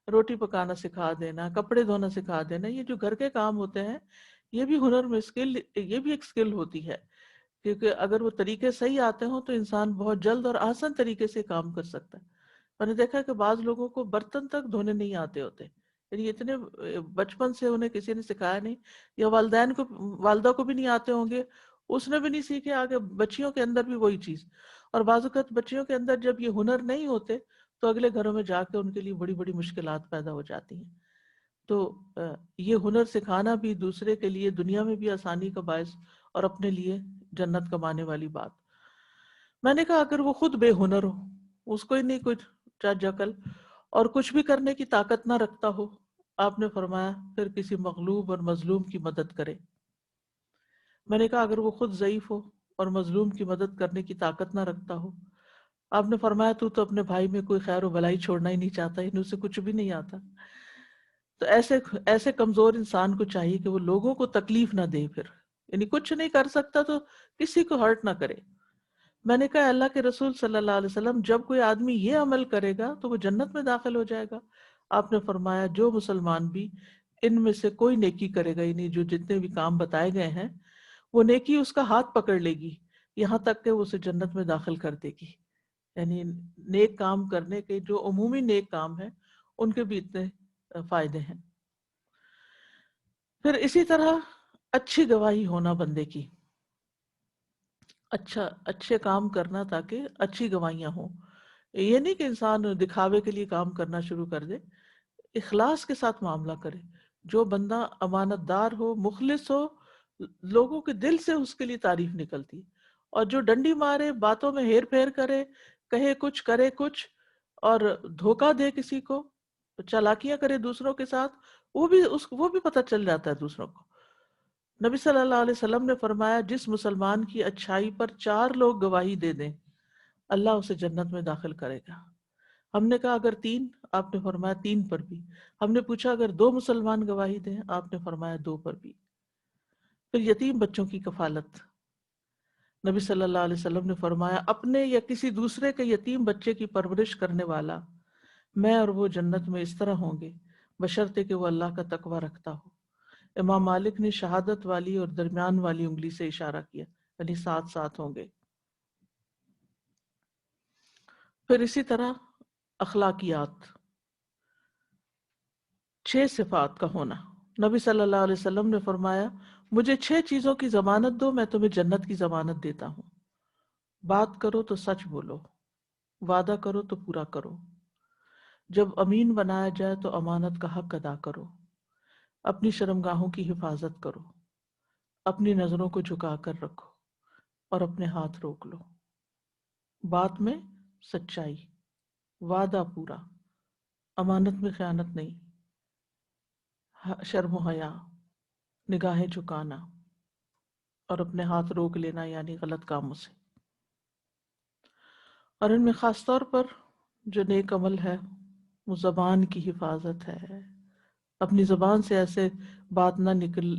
روٹی پکانا سکھا دینا، کپڑے دھونا سکھا دینا. یہ جو گھر کے کام ہوتے ہیں یہ بھی ہنر میں یہ بھی ایک سکل ہوتی ہے، کیونکہ اگر وہ طریقے صحیح آتے ہوں تو انسان بہت جلد اور آسان طریقے سے کام کر سکتا ہے. میں نے دیکھا کہ بعض لوگوں کو برتن تک دھونے نہیں آتے ہوتے، یعنی اتنے بچپن سے انہیں کسی نے سکھایا نہیں، یا والدہ کو بھی نہیں آتے ہوں گے، اس نے بھی نہیں سیکھے. آگے بچیوں کے اندر بھی وہی چیز. اور بعض اوقات بچیوں کے اندر جب یہ ہنر نہیں ہوتے تو اگلے گھروں میں جا کے ان کے لیے بڑی بڑی مشکلات پیدا ہو جاتی ہیں. تو یہ ہنر سکھانا بھی دوسرے کے لیے دنیا میں بھی آسانی کا باعث اور اپنے لیے جنت کمانے والی بات. میں نے کہا اگر وہ خود بے ہنر ہو، اس کو ہی نہیں کچھ چج عقل اور کچھ بھی کرنے کی طاقت نہ رکھتا ہو، آپ نے فرمایا پھر کسی مغلوب اور مظلوم کی مدد کرے. میں نے کہا اگر وہ خود ضعیف ہو اور مظلوم کی مدد کرنے کی طاقت نہ رکھتا ہو، آپ نے فرمایا تو اپنے بھائی میں کوئی خیر و بھلائی چھوڑنا ہی نہیں چاہتا، یعنی اسے کچھ بھی نہیں آتا. تو ایسے کمزور انسان کو چاہیے کہ وہ لوگوں کو تکلیف نہ دے، پھر یعنی کچھ نہیں کر سکتا تو کسی کو ہرٹ نہ کرے. میں نے کہا اللہ کے رسول صلی اللہ علیہ وسلم جب کوئی آدمی یہ عمل کرے گا تو وہ جنت میں داخل ہو جائے گا. آپ نے فرمایا جو مسلمان بھی ان میں سے کوئی نیکی کرے گا، یعنی جو جتنے بھی کام بتائے گئے ہیں، وہ نیکی اس کا ہاتھ پکڑ لے گی یہاں تک کہ وہ اسے جنت میں داخل کر دے گی. یعنی نیک کام کرنے کے جو عمومی نیک کام ہیں ان کے بھی اتنے فائدے ہیں. پھر اسی طرح اچھی گواہی ہونا بندے کی، اچھے کام کرنا تاکہ اچھی گواہیاں ہوں. یہ نہیں کہ انسان دکھاوے کے لیے کام کرنا شروع کر دے، اخلاص کے ساتھ معاملہ کرے. جو بندہ امانت دار ہو، مخلص ہو، لوگوں کے دل سے اس کے لیے تعریف نکلتی. اور جو ڈنڈی مارے، باتوں میں ہیر پھیر کرے، کہے کچھ کرے کچھ اور دھوکہ دے کسی کو، چالاکیاں کرے دوسروں کے ساتھ، وہ بھی پتہ چل جاتا ہے دوسروں کو. نبی صلی اللہ علیہ وسلم نے فرمایا جس مسلمان کی اچھائی پر 4 لوگ گواہی دے دیں اللہ اسے جنت میں داخل کرے گا. ہم نے کہا اگر 3؟ آپ نے فرمایا 3 پر بھی. ہم نے پوچھا اگر 2 مسلمان گواہی دیں؟ آپ نے فرمایا 2 پر بھی. پھر یتیم بچوں کی کفالت. نبی صلی اللہ علیہ وسلم نے فرمایا اپنے یا کسی دوسرے کے یتیم بچے کی پرورش کرنے والا، میں اور وہ جنت میں اس طرح ہوں گے بشرطے کہ وہ اللہ کا تقوی رکھتا ہو. امام مالک نے شہادت والی اور درمیان والی انگلی سے اشارہ کیا، یعنی 7 ہوں گے. پھر اسی طرح اخلاقیات، 6 صفات کا ہونا. نبی صلی اللہ علیہ وسلم نے فرمایا مجھے 6 چیزوں کی ضمانت دو، میں تمہیں جنت کی ضمانت دیتا ہوں. بات کرو تو سچ بولو، وعدہ کرو تو پورا کرو، جب امین بنایا جائے تو امانت کا حق ادا کرو، اپنی شرمگاہوں کی حفاظت کرو، اپنی نظروں کو جھکا کر رکھو اور اپنے ہاتھ روک لو. بات میں سچائی، وعدہ پورا، امانت میں خیانت نہیں، شرم و حیا، نگاہیں جھکانا اور اپنے ہاتھ روک لینا یعنی غلط کاموں سے. اور ان میں خاص طور پر جو نیک عمل ہے وہ زبان کی حفاظت ہے. اپنی زبان سے ایسے بات نہ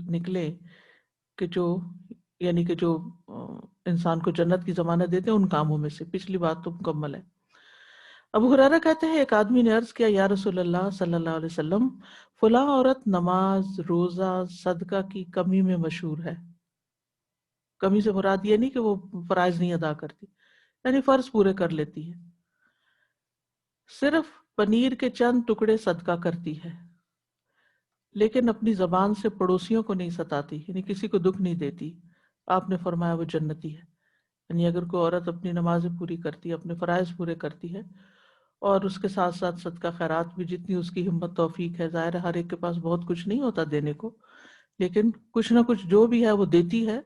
نکلے کہ جو انسان کو جنت کی ضمانت دیتے ہیں ان کاموں میں سے. پچھلی بات تو مکمل ہے. ابو ہریرہ کہتے ہیں ایک آدمی نے عرض کیا یا رسول اللہ صلی اللہ علیہ وسلم فلاں عورت نماز روزہ صدقہ کی کمی میں مشہور ہے. کمی سے مراد یہ نہیں کہ وہ فرائض نہیں ادا کرتی، یعنی فرض پورے کر لیتی ہے، صرف پنیر کے چند ٹکڑے صدقہ کرتی ہے لیکن اپنی زبان سے پڑوسیوں کو نہیں ستاتی، یعنی کسی کو دکھ نہیں دیتی. آپ نے فرمایا وہ جنتی ہے. یعنی اگر کوئی عورت اپنی نمازیں پوری کرتی ہے، اپنے فرائض پورے کرتی ہے اور اس کے ساتھ ساتھ صدقہ خیرات بھی جتنی اس کی ہمت توفیق ہے، ظاہر ہے ہر ایک کے پاس بہت کچھ نہیں ہوتا دینے کو، لیکن کچھ نہ کچھ جو بھی ہے وہ دیتی ہے،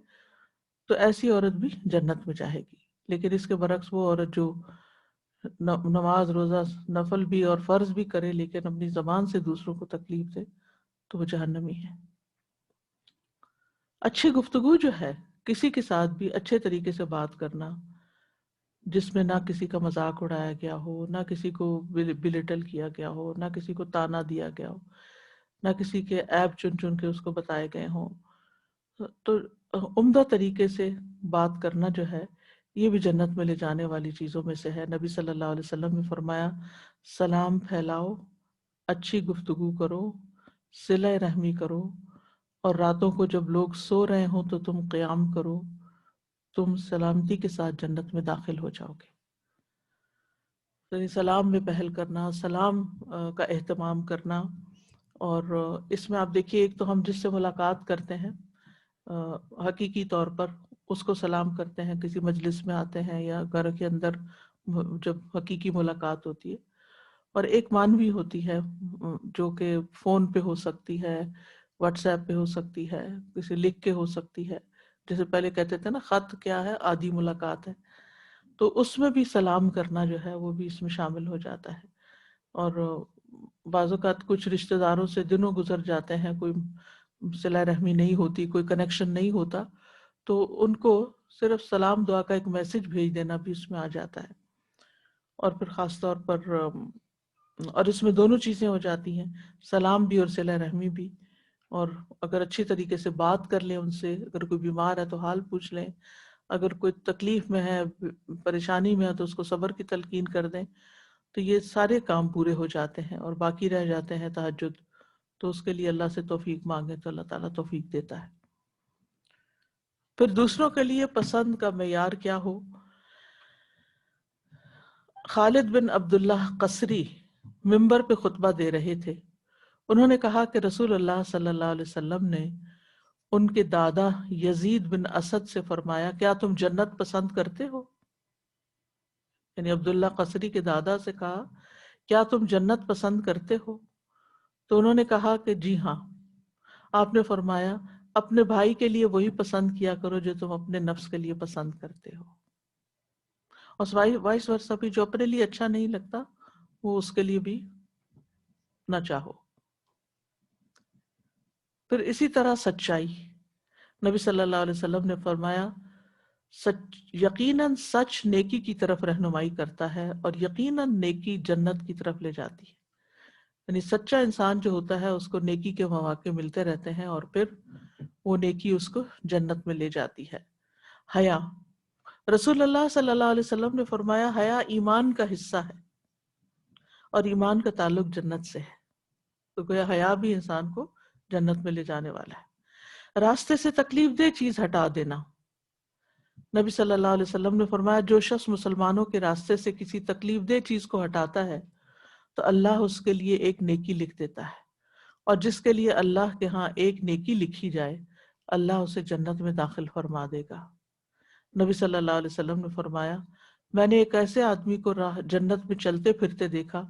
تو ایسی عورت بھی جنت میں جائے گی. لیکن اس کے برعکس وہ عورت جو نماز روزہ نفل بھی اور فرض بھی کرے لیکن اپنی زبان سے دوسروں کو تکلیف دے تو وہ جہنمی ہے. اچھی گفتگو جو ہے، کسی کے ساتھ بھی اچھے طریقے سے بات کرنا جس میں نہ کسی کا مذاق اڑایا گیا ہو، نہ کسی کو بلیٹل کیا گیا ہو، نہ کسی کو تانا دیا گیا ہو، نہ کسی کے عیب چن چن کے اس کو بتائے گئے ہوں، تو عمدہ طریقے سے بات کرنا جو ہے یہ بھی جنت میں لے جانے والی چیزوں میں سے ہے. نبی صلی اللہ علیہ وسلم نے فرمایا سلام پھیلاؤ، اچھی گفتگو کرو، صلہ رحمی کرو، اور راتوں کو جب لوگ سو رہے ہوں تو تم قیام کرو، تم سلامتی کے ساتھ جنت میں داخل ہو جاؤ گے. یعنی سلام میں پہل کرنا، سلام کا اہتمام کرنا. اور اس میں آپ دیکھیے ایک تو ہم جس سے ملاقات کرتے ہیں حقیقی طور پر اس کو سلام کرتے ہیں، کسی مجلس میں آتے ہیں یا گھر کے اندر جب حقیقی ملاقات ہوتی ہے، اور ایک مانوی ہوتی ہے جو کہ فون پہ ہو سکتی ہے، واٹس ایپ پہ ہو سکتی ہے، کسی لکھ کے ہو سکتی ہے. جیسے پہلے کہتے تھے نا خط کیا ہے، آدھی ملاقات ہے، تو اس میں بھی سلام کرنا جو ہے وہ بھی اس میں شامل ہو جاتا ہے. اور بعض اوقات کچھ رشتہ داروں سے دنوں گزر جاتے ہیں، کوئی صلہ رحمی نہیں ہوتی، کوئی کنیکشن نہیں ہوتا، تو ان کو صرف سلام دعا کا ایک میسج بھیج دینا بھی اس میں آ جاتا ہے. اور پھر خاص طور پر اور اس میں دونوں چیزیں ہو جاتی ہیں، سلام بھی اور صلہ رحمی بھی. اور اگر اچھی طریقے سے بات کر لیں ان سے، اگر کوئی بیمار ہے تو حال پوچھ لیں، اگر کوئی تکلیف میں ہے، پریشانی میں ہے تو اس کو صبر کی تلقین کر دیں، تو یہ سارے کام پورے ہو جاتے ہیں. اور باقی رہ جاتے ہیں تہجد، تو اس کے لیے اللہ سے توفیق مانگیں تو اللہ تعالیٰ توفیق دیتا ہے. پھر دوسروں کے لیے پسند کا معیار کیا ہو. خالد بن عبداللہ قصری منبر پہ خطبہ دے رہے تھے. انہوں نے کہا کہ رسول اللہ صلی اللہ علیہ وسلم نے ان کے دادا یزید بن اسد سے فرمایا کیا تم جنت پسند کرتے ہو؟ یعنی عبداللہ قصری کے دادا سے کہا کیا تم جنت پسند کرتے ہو؟ تو انہوں نے کہا کہ جی ہاں. آپ نے فرمایا اپنے بھائی کے لیے وہی پسند کیا کرو جو تم اپنے نفس کے لیے پسند کرتے ہو، اور وائس ورثہ بھی جو اپنے لیے اچھا نہیں لگتا وہ اس کے لیے بھی نہ چاہو. پھر اسی طرح سچائی، نبی صلی اللہ علیہ وسلم نے فرمایا یقیناً سچ نیکی کی طرف رہنمائی کرتا ہے اور یقیناً نیکی جنت کی طرف لے جاتی ہے. یعنی سچا انسان جو ہوتا ہے اس کو نیکی کے مواقع ملتے رہتے ہیں اور پھر وہ نیکی اس کو جنت میں لے جاتی ہے. حیا، رسول اللہ صلی اللہ علیہ وسلم نے فرمایا حیا ایمان کا حصہ ہے اور ایمان کا تعلق جنت سے ہے. تو گویا حیا بھی انسان کو جنت میں لے جانے والا ہے. راستے سے تکلیف دہ چیز ہٹا دینا، نبی صلی اللہ علیہ وسلم نے فرمایا جو شخص مسلمانوں کے راستے سے کسی تکلیف دہ چیز کو ہٹاتا ہے تو اللہ اس کے لیے ایک نیکی لکھ دیتا ہے، اور جس کے لیے اللہ کے ہاں ایک نیکی لکھی جائے اللہ اسے جنت میں داخل فرما دے گا. نبی صلی اللہ علیہ وسلم نے فرمایا میں نے ایک ایسے آدمی کو جنت میں چلتے پھرتے دیکھا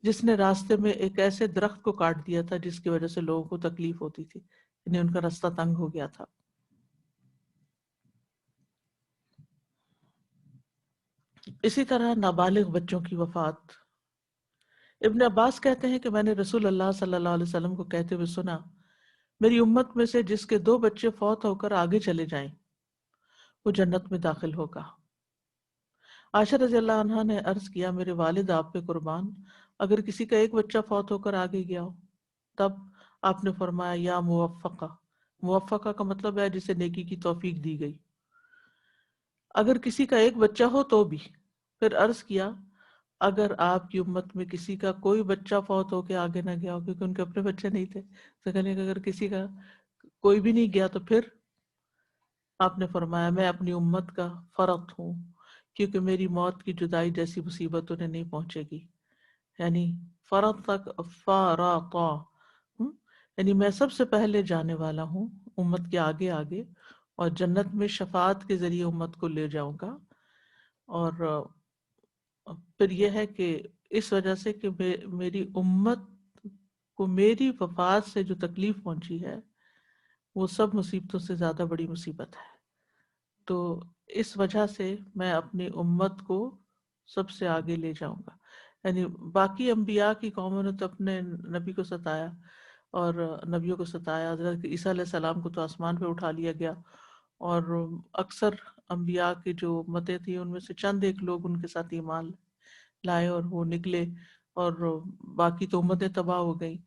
جس نے راستے میں ایک ایسے درخت کو کاٹ دیا تھا جس کی وجہ سے لوگوں کو تکلیف ہوتی تھی، یعنی ان کا راستہ تنگ ہو گیا تھا. اسی طرح نابالغ بچوں کی وفات، ابن عباس کہتے ہیں کہ میں نے رسول اللہ صلی اللہ علیہ وسلم کو کہتے ہوئے سنا میری امت میں سے جس کے 2 بچے فوت ہو کر آگے چلے جائیں وہ جنت میں داخل ہوگا. عائشہ رضی اللہ عنہا نے عرض کیا میرے والد آپ پہ قربان، اگر کسی کا ایک بچہ فوت ہو کر آگے گیا ہو تب آپ نے فرمایا یا موفقہ، موفقہ کا مطلب ہے جسے نیکی کی توفیق دی گئی، اگر کسی کا ایک بچہ ہو تو بھی. پھر عرض کیا اگر آپ کی امت میں کسی کا کوئی بچہ فوت ہو کے آگے نہ گیا ہو کیونکہ ان کے اپنے بچے نہیں تھے، تو کہنے کہ اگر کسی کا کوئی بھی نہیں گیا تو پھر آپ نے فرمایا میں اپنی امت کا فرط ہوں، کیونکہ میری موت کی جدائی جیسی مصیبت انہیں نہیں پہنچے گی. یعنی فرط تک فارطا، یعنی میں سب سے پہلے جانے والا ہوں امت کے آگے آگے، اور جنت میں شفاعت کے ذریعے امت کو لے جاؤں گا. اور پھر یہ ہے کہ اس وجہ سے کہ میری امت کو میری وفات سے جو تکلیف پہنچی ہے وہ سب مصیبتوں سے زیادہ بڑی مصیبت ہے، تو اس وجہ سے میں اپنی امت کو سب سے آگے لے جاؤں گا. یعنی باقی انبیاء کی قوموں نے تو اپنے نبی کو ستایا اور نبیوں کو ستایا. حضرت عیسیٰ علیہ السلام کو تو آسمان پہ اٹھا لیا گیا، اور اکثر انبیاء کی جو امتیں تھیں ان میں سے چند ایک لوگ ان کے ساتھ ایمان لائے اور وہ نکلے، اور باقی تو امتیں تباہ ہو گئیں.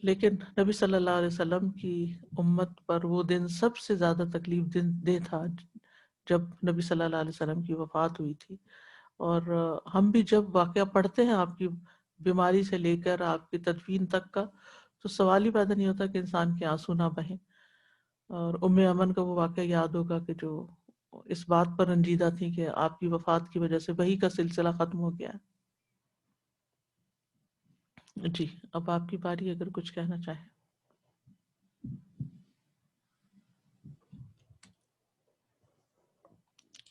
لیکن نبی صلی اللہ علیہ وسلم کی امت پر وہ دن سب سے زیادہ تکلیف دہ تھا جب نبی صلی اللہ علیہ وسلم کی وفات ہوئی تھی. اور ہم بھی جب واقعہ پڑھتے ہیں آپ کی بیماری سے لے کر آپ کی تدفین تک کا، تو سوال ہی پیدا نہیں ہوتا کہ انسان کے آنسو نہ بہیں. اور ام امن کا وہ واقعہ یاد ہوگا کہ جو اس بات پر رنجیدہ تھی کہ آپ کی وفات کی وجہ سے وحی کا سلسلہ ختم ہو گیا. جی اب آپ کی باری، اگر کچھ کہنا چاہیں.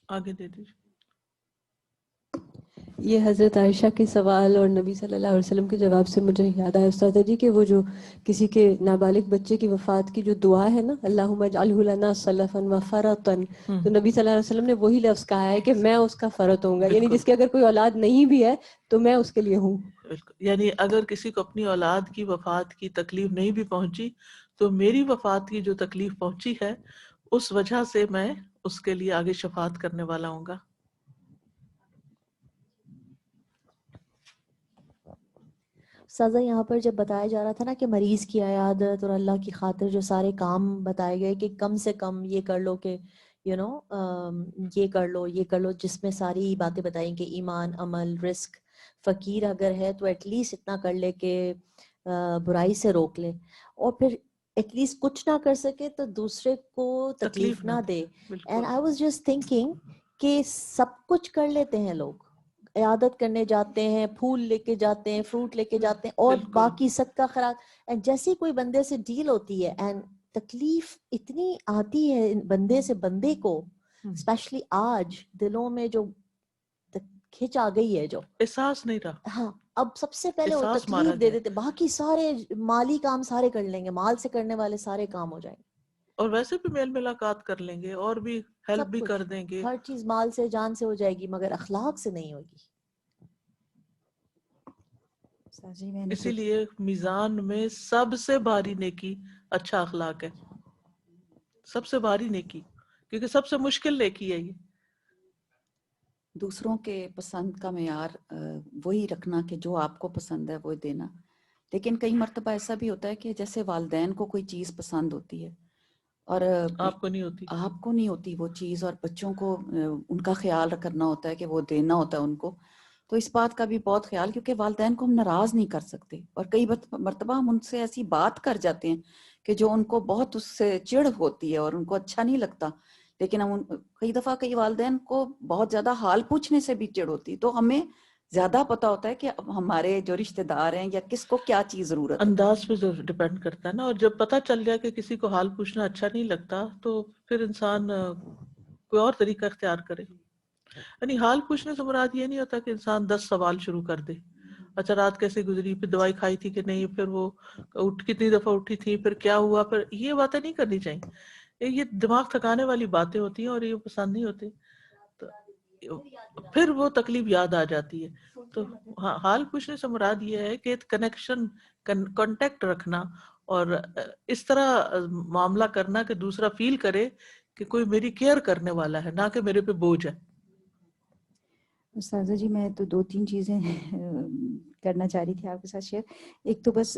آگے دے دیجیے. یہ حضرت عائشہ کے سوال اور نبی صلی اللہ علیہ وسلم کے جواب سے مجھے یاد آیا استاد جی کہ وہ جو کسی کے نابالغ بچے کی وفات کی جو دعا ہے نا، اللہم اجعلہ لنا سلفا و فرطا، تو نبی صلی اللہ علیہ وسلم نے وہی لفظ کہا ہے کہ میں اس کا فرط ہوں گا، یعنی جس کی اگر کوئی اولاد نہیں بھی ہے تو میں اس کے لیے ہوں. یعنی اگر کسی کو اپنی اولاد کی وفات کی تکلیف نہیں بھی پہنچی تو میری وفات کی جو تکلیف پہنچی ہے اس وجہ سے میں اس کے لیے آگے شفاعت کرنے والا ہوں گا. سازا یہاں پر جب بتایا جا رہا تھا نا کہ مریض کی عیادت اور اللہ کی خاطر جو سارے کام بتائے گئے کہ کم سے کم یہ کر لو کہ یہ کر لو یہ کر لو، جس میں ساری باتیں بتائیں کہ ایمان، عمل، رزق، فقیر اگر ہے تو ایٹ لیسٹ اتنا کر لے کہ برائی سے روک لے، اور پھر ایٹ لیسٹ کچھ نہ کر سکے تو دوسرے کو تکلیف نہ دے. And I was just thinking کہ سب کچھ کر لیتے ہیں لوگ، عیادت کرنے جاتے ہیں، پھول لے کے جاتے ہیں، فروٹ لے کے جاتے ہیں، اور باقی صدقہ خیرات، اینڈ جیسی کوئی بندے سے ڈیل ہوتی ہے اینڈ تکلیف اتنی آتی ہے بندے سے بندے کو، اسپیشلی آج دلوں میں جو کھچ آ گئی ہے، جو احساس نہیں رہا. ہاں اب سب سے پہلے وہ تکلیف دے دیتے، باقی سارے مالی کام سارے کر لیں گے، مال سے کرنے والے سارے کام ہو جائیں گے، اور ویسے بھی میل ملاقات کر لیں گے اور بھی ہیلپ بھی کر دیں گے، ہر چیز مال سے جان سے ہو جائے گی مگر اخلاق سے نہیں ہوگی. اسی لیے میزان میں سب سے بھاری نیکی اچھا اخلاق ہے، سب سے بھاری نیکی، کیونکہ سب سے مشکل نیکی ہے یہ. دوسروں کے پسند کا معیار وہی رکھنا کہ جو آپ کو پسند ہے وہ دینا. لیکن کئی مرتبہ ایسا بھی ہوتا ہے کہ جیسے والدین کو کوئی چیز پسند ہوتی ہے اور آپ کو نہیں ہوتی وہ چیز، اور بچوں کو ان کا خیال کرنا ہوتا ہے کہ وہ دینا ہوتا ہے ان کو، تو اس بات کا بھی بہت خیال، کیونکہ والدین کو ہم ناراض نہیں کر سکتے، اور کئی مرتبہ ہم ان سے ایسی بات کر جاتے ہیں کہ جو ان کو بہت اس سے چڑ ہوتی ہے اور ان کو اچھا نہیں لگتا، لیکن ہم کئی دفعہ کئی والدین کو بہت زیادہ حال پوچھنے سے بھی چڑ ہوتی، تو ہمیں زیادہ پتا ہوتا ہے کہ ہمارے جو رشتہ دار ہیں یا کس کو کیا چیز ضرورت ہے. انداز پہ ڈپینڈ کرتا ہے نا، اور جب پتہ چل جائے کہ کسی کو حال پوچھنا اچھا نہیں لگتا تو پھر انسان کوئی اور طریقہ اختیار کرے. یعنی حال پوچھنے سے مراد یہ نہیں ہوتا کہ انسان 10 سوال شروع کر دے، اچھا رات کیسے گزری، پھر دوائی کھائی تھی کہ نہیں، پھر وہ کتنی دفعہ اٹھی تھی، پھر کیا ہوا، پھر یہ باتیں نہیں کرنی چاہیے. یہ دماغ تھکانے والی باتیں ہوتی ہیں اور یہ پسند نہیں ہوتی، تو پھر وہ تکلیف یاد آ جاتی ہے. تو حال پوچھنے سے مراد یہ ہے کہ کنیکشن، کانٹیکٹ رکھنا، اور اس طرح معاملہ کرنا کہ دوسرا فیل کرے کہ کوئی میری کیئر کرنے والا ہے، نہ کہ میرے پہ بوجھ ہے. استاذہ جی میں تو 2-3 چیزیں کرنا چاہ رہی تھی آپ کے ساتھ شیئر. ایک تو بس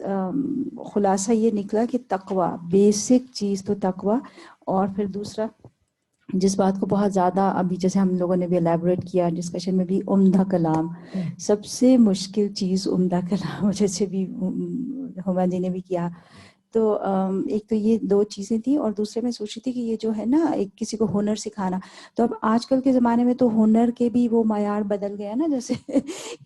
خلاصہ یہ نکلا کہ تقوی، بیسک چیز تو تقوی، اور پھر دوسرا جس بات کو بہت زیادہ ابھی جیسے ہم لوگوں نے بھی الیبوریٹ کیا ڈسکشن میں بھی، عمدہ کلام، سب سے مشکل چیز عمدہ کلام، جیسے بھی ہما جی نے بھی کیا. تو ایک تو یہ دو چیزیں تھیں، اور دوسرے میں سوچی تھی کہ یہ جو ہے نا ایک کسی کو ہنر سکھانا، تو اب آج کل کے زمانے میں تو ہنر کے بھی وہ معیار بدل گیا نا. جیسے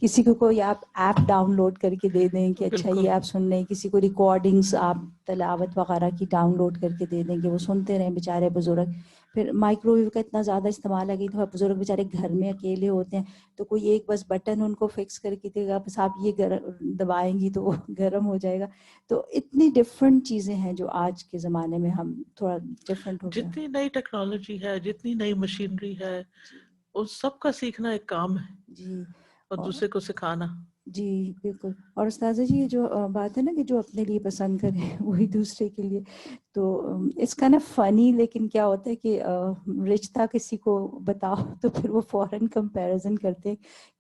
کسی کو کوئی آپ ایپ ڈاؤن لوڈ کر کے دے دیں کہ اچھا یہ ایپ سن لیں، کسی کو ریکارڈنگس آپ تلاوت وغیرہ کی ڈاؤن لوڈ کر کے دے دیں کہ وہ سنتے رہیں بیچارے بزرگ. پھر مائکرو ویو کا اتنا زیادہ استعمال ہے کہ تو بزرگ بیچارے گھر میں اکیلے ہوتے ہیں، تو کوئی ایک بس بٹن ان کو فکس کر کے دے گا، بس آپ یہ دبائیں گی تو وہ گرم ہو جائے گا. تو اتنی ڈفرینٹ چیزیں ہیں جو آج کے زمانے میں ہم تھوڑا ڈفرینٹ ہو گیا. جتنی نئی ٹیکنالوجی ہے، جتنی نئی مشینری ہے، اس سب کا سیکھنا ایک کام ہے، جی، اور دوسرے کو سکھانا. جی بالکل. اور استاذہ جی یہ جو بات ہے نا کہ جو اپنے لیے پسند کرے وہی دوسرے کے لیے، تو اس کا نا فنی، لیکن کیا ہوتا ہے کہ رشتہ کسی کو بتاؤ تو پھر وہ فوراً کمپیریزن کرتے ہیں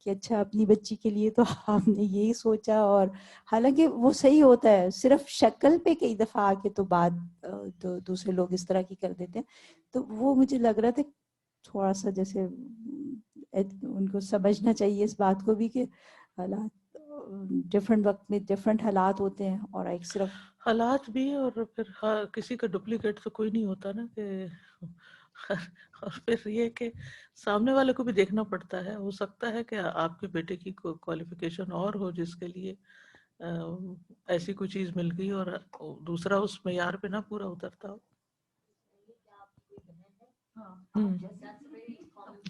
کہ اچھا اپنی بچی کے لیے تو آپ نے یہی سوچا، اور حالانکہ وہ صحیح ہوتا ہے، صرف شکل پہ کئی دفعہ آ کے تو بات تو دوسرے لوگ اس طرح کی کر دیتے ہیں. تو وہ مجھے لگ رہا تھا تھوڑا سا جیسے ان کو سمجھنا چاہیے اس بات کو بھی کہ حالات ڈفرینٹ وقت میں ڈفرینٹ حالات ہوتے ہیں، اور ایک صرف حالات بھی، اور پھر کسی کا ڈپلیکیٹ تو کوئی نہیں ہوتا نا کہ اور پھر یہ کہ سامنے والے کو بھی دیکھنا پڑتا ہے. ہو سکتا ہے کہ آپ کے بیٹے کی کوالیفیکیشن اور ہو جس کے لیے ایسی کوئی چیز مل گئی اور دوسرا اس معیار پہ نہ پورا اترتا ہو.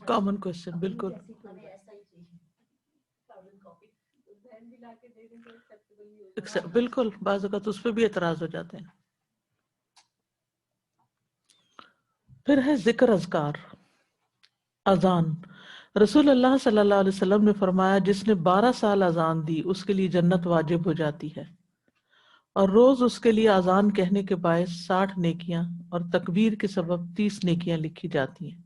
کامن کوشچن، بالکل بالکل. بعض اوقات اس پہ بھی اعتراض ہو جاتے ہیں. پھر ہے ذکر اذکار، اذان. رسول اللہ صلی اللہ علیہ وسلم نے فرمایا جس نے 12 سال اذان دی اس کے لیے جنت واجب ہو جاتی ہے، اور روز اس کے لیے اذان کہنے کے باعث 60 نیکیاں اور تکبیر کے سبب 30 نیکیاں لکھی جاتی ہیں.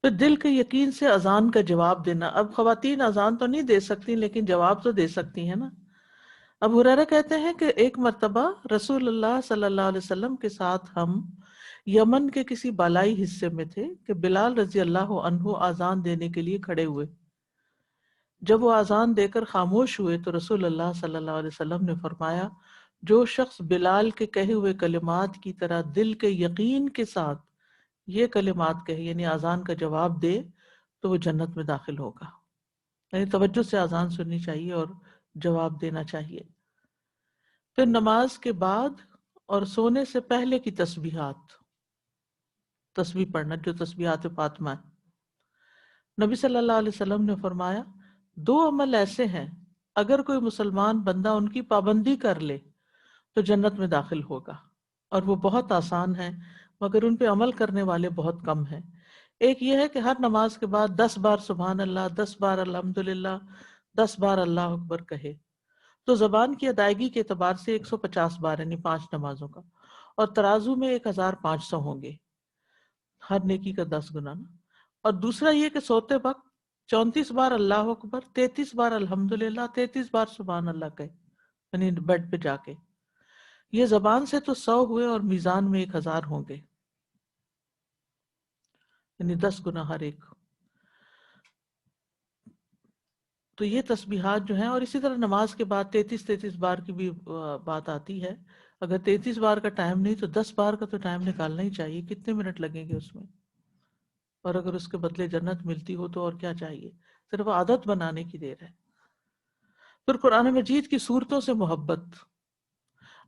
پھر دل کے یقین سے اذان کا جواب دینا. اب خواتین اذان تو نہیں دے سکتی لیکن جواب تو دے سکتی ہیں نا. اب ہریرہ کہتے ہیں کہ ایک مرتبہ رسول اللہ صلی اللہ علیہ وسلم کے ساتھ ہم یمن کے کسی بالائی حصے میں تھے کہ بلال رضی اللہ عنہ اذان دینے کے لیے کھڑے ہوئے. جب وہ اذان دے کر خاموش ہوئے تو رسول اللہ صلی اللہ علیہ وسلم نے فرمایا جو شخص بلال کے کہے ہوئے کلمات کی طرح دل کے یقین کے ساتھ یہ کلمات کہے، یعنی اذان کا جواب دے، تو وہ جنت میں داخل ہوگا. یعنی توجہ سے اذان سننی چاہیے اور جواب دینا چاہیے. پھر نماز کے بعد اور سونے سے پہلے کی تسبیحات، تسبیح پڑھنا جو تسبیحات فاطمہ ہے. نبی صلی اللہ علیہ وسلم نے فرمایا 2 عمل ایسے ہیں اگر کوئی مسلمان بندہ ان کی پابندی کر لے تو جنت میں داخل ہوگا، اور وہ بہت آسان ہے مگر ان پہ عمل کرنے والے بہت کم ہیں. ایک یہ ہے کہ ہر نماز کے بعد 10 بار سبحان اللہ، 10 بار الحمدللہ، 10 بار اللہ اکبر کہے. تو زبان کی ادائیگی کے اعتبار سے 150 بار، یعنی 5 نمازوں کا، اور ترازو میں 1500 ہوں گے، ہر نیکی کا 10 گنا نا. اور دوسرا یہ کہ سوتے وقت 34 بار اللہ اکبر، 33 بار الحمدللہ، 33 بار سبحان اللہ کہے، یعنی بیڈ پہ جا کے. یہ زبان سے تو 100 ہوئے اور میزان میں 1000 ہوں گے، یعنی 10 گنا ہر ایک. تو یہ تسبیحات جو ہیں، اور اسی طرح نماز کے بعد 33 بار کی بھی بات آتی ہے. اگر 33 بار کا ٹائم نہیں تو 10 بار کا تو ٹائم نکالنا ہی چاہیے. کتنے منٹ لگیں گے اس میں؟ اور اگر اس کے بدلے جنت ملتی ہو تو اور کیا چاہیے؟ صرف عادت بنانے کی دیر ہے. پھر قرآن مجید کی سورتوں سے محبت.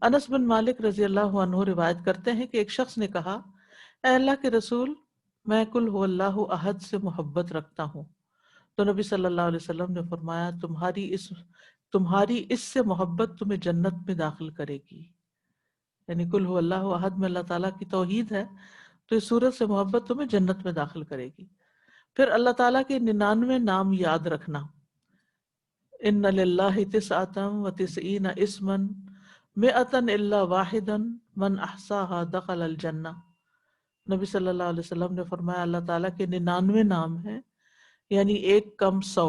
انس بن مالک رضی اللہ عنہ روایت کرتے ہیں کہ ایک شخص نے کہا اے اللہ کے رسول، میں قل هو اللہ احد سے محبت رکھتا ہوں. تو نبی صلی اللہ علیہ وسلم نے فرمایا تمہاری اس سے محبت تمہیں جنت میں داخل کرے گی. یعنی قل هو اللہ احد میں اللہ تعالیٰ کی توحید ہے، تو اس صورت سے محبت تمہیں جنت میں داخل کرے گی. پھر اللہ تعالیٰ کے 99 نام یاد رکھنا. ان للہ 99 اسما 100 الا واحدا من احصاها دخل الجنہ. نبی صلی اللہ علیہ وسلم نے فرمایا اللہ تعالیٰ کے 99 نام ہیں، یعنی 1 کم 100.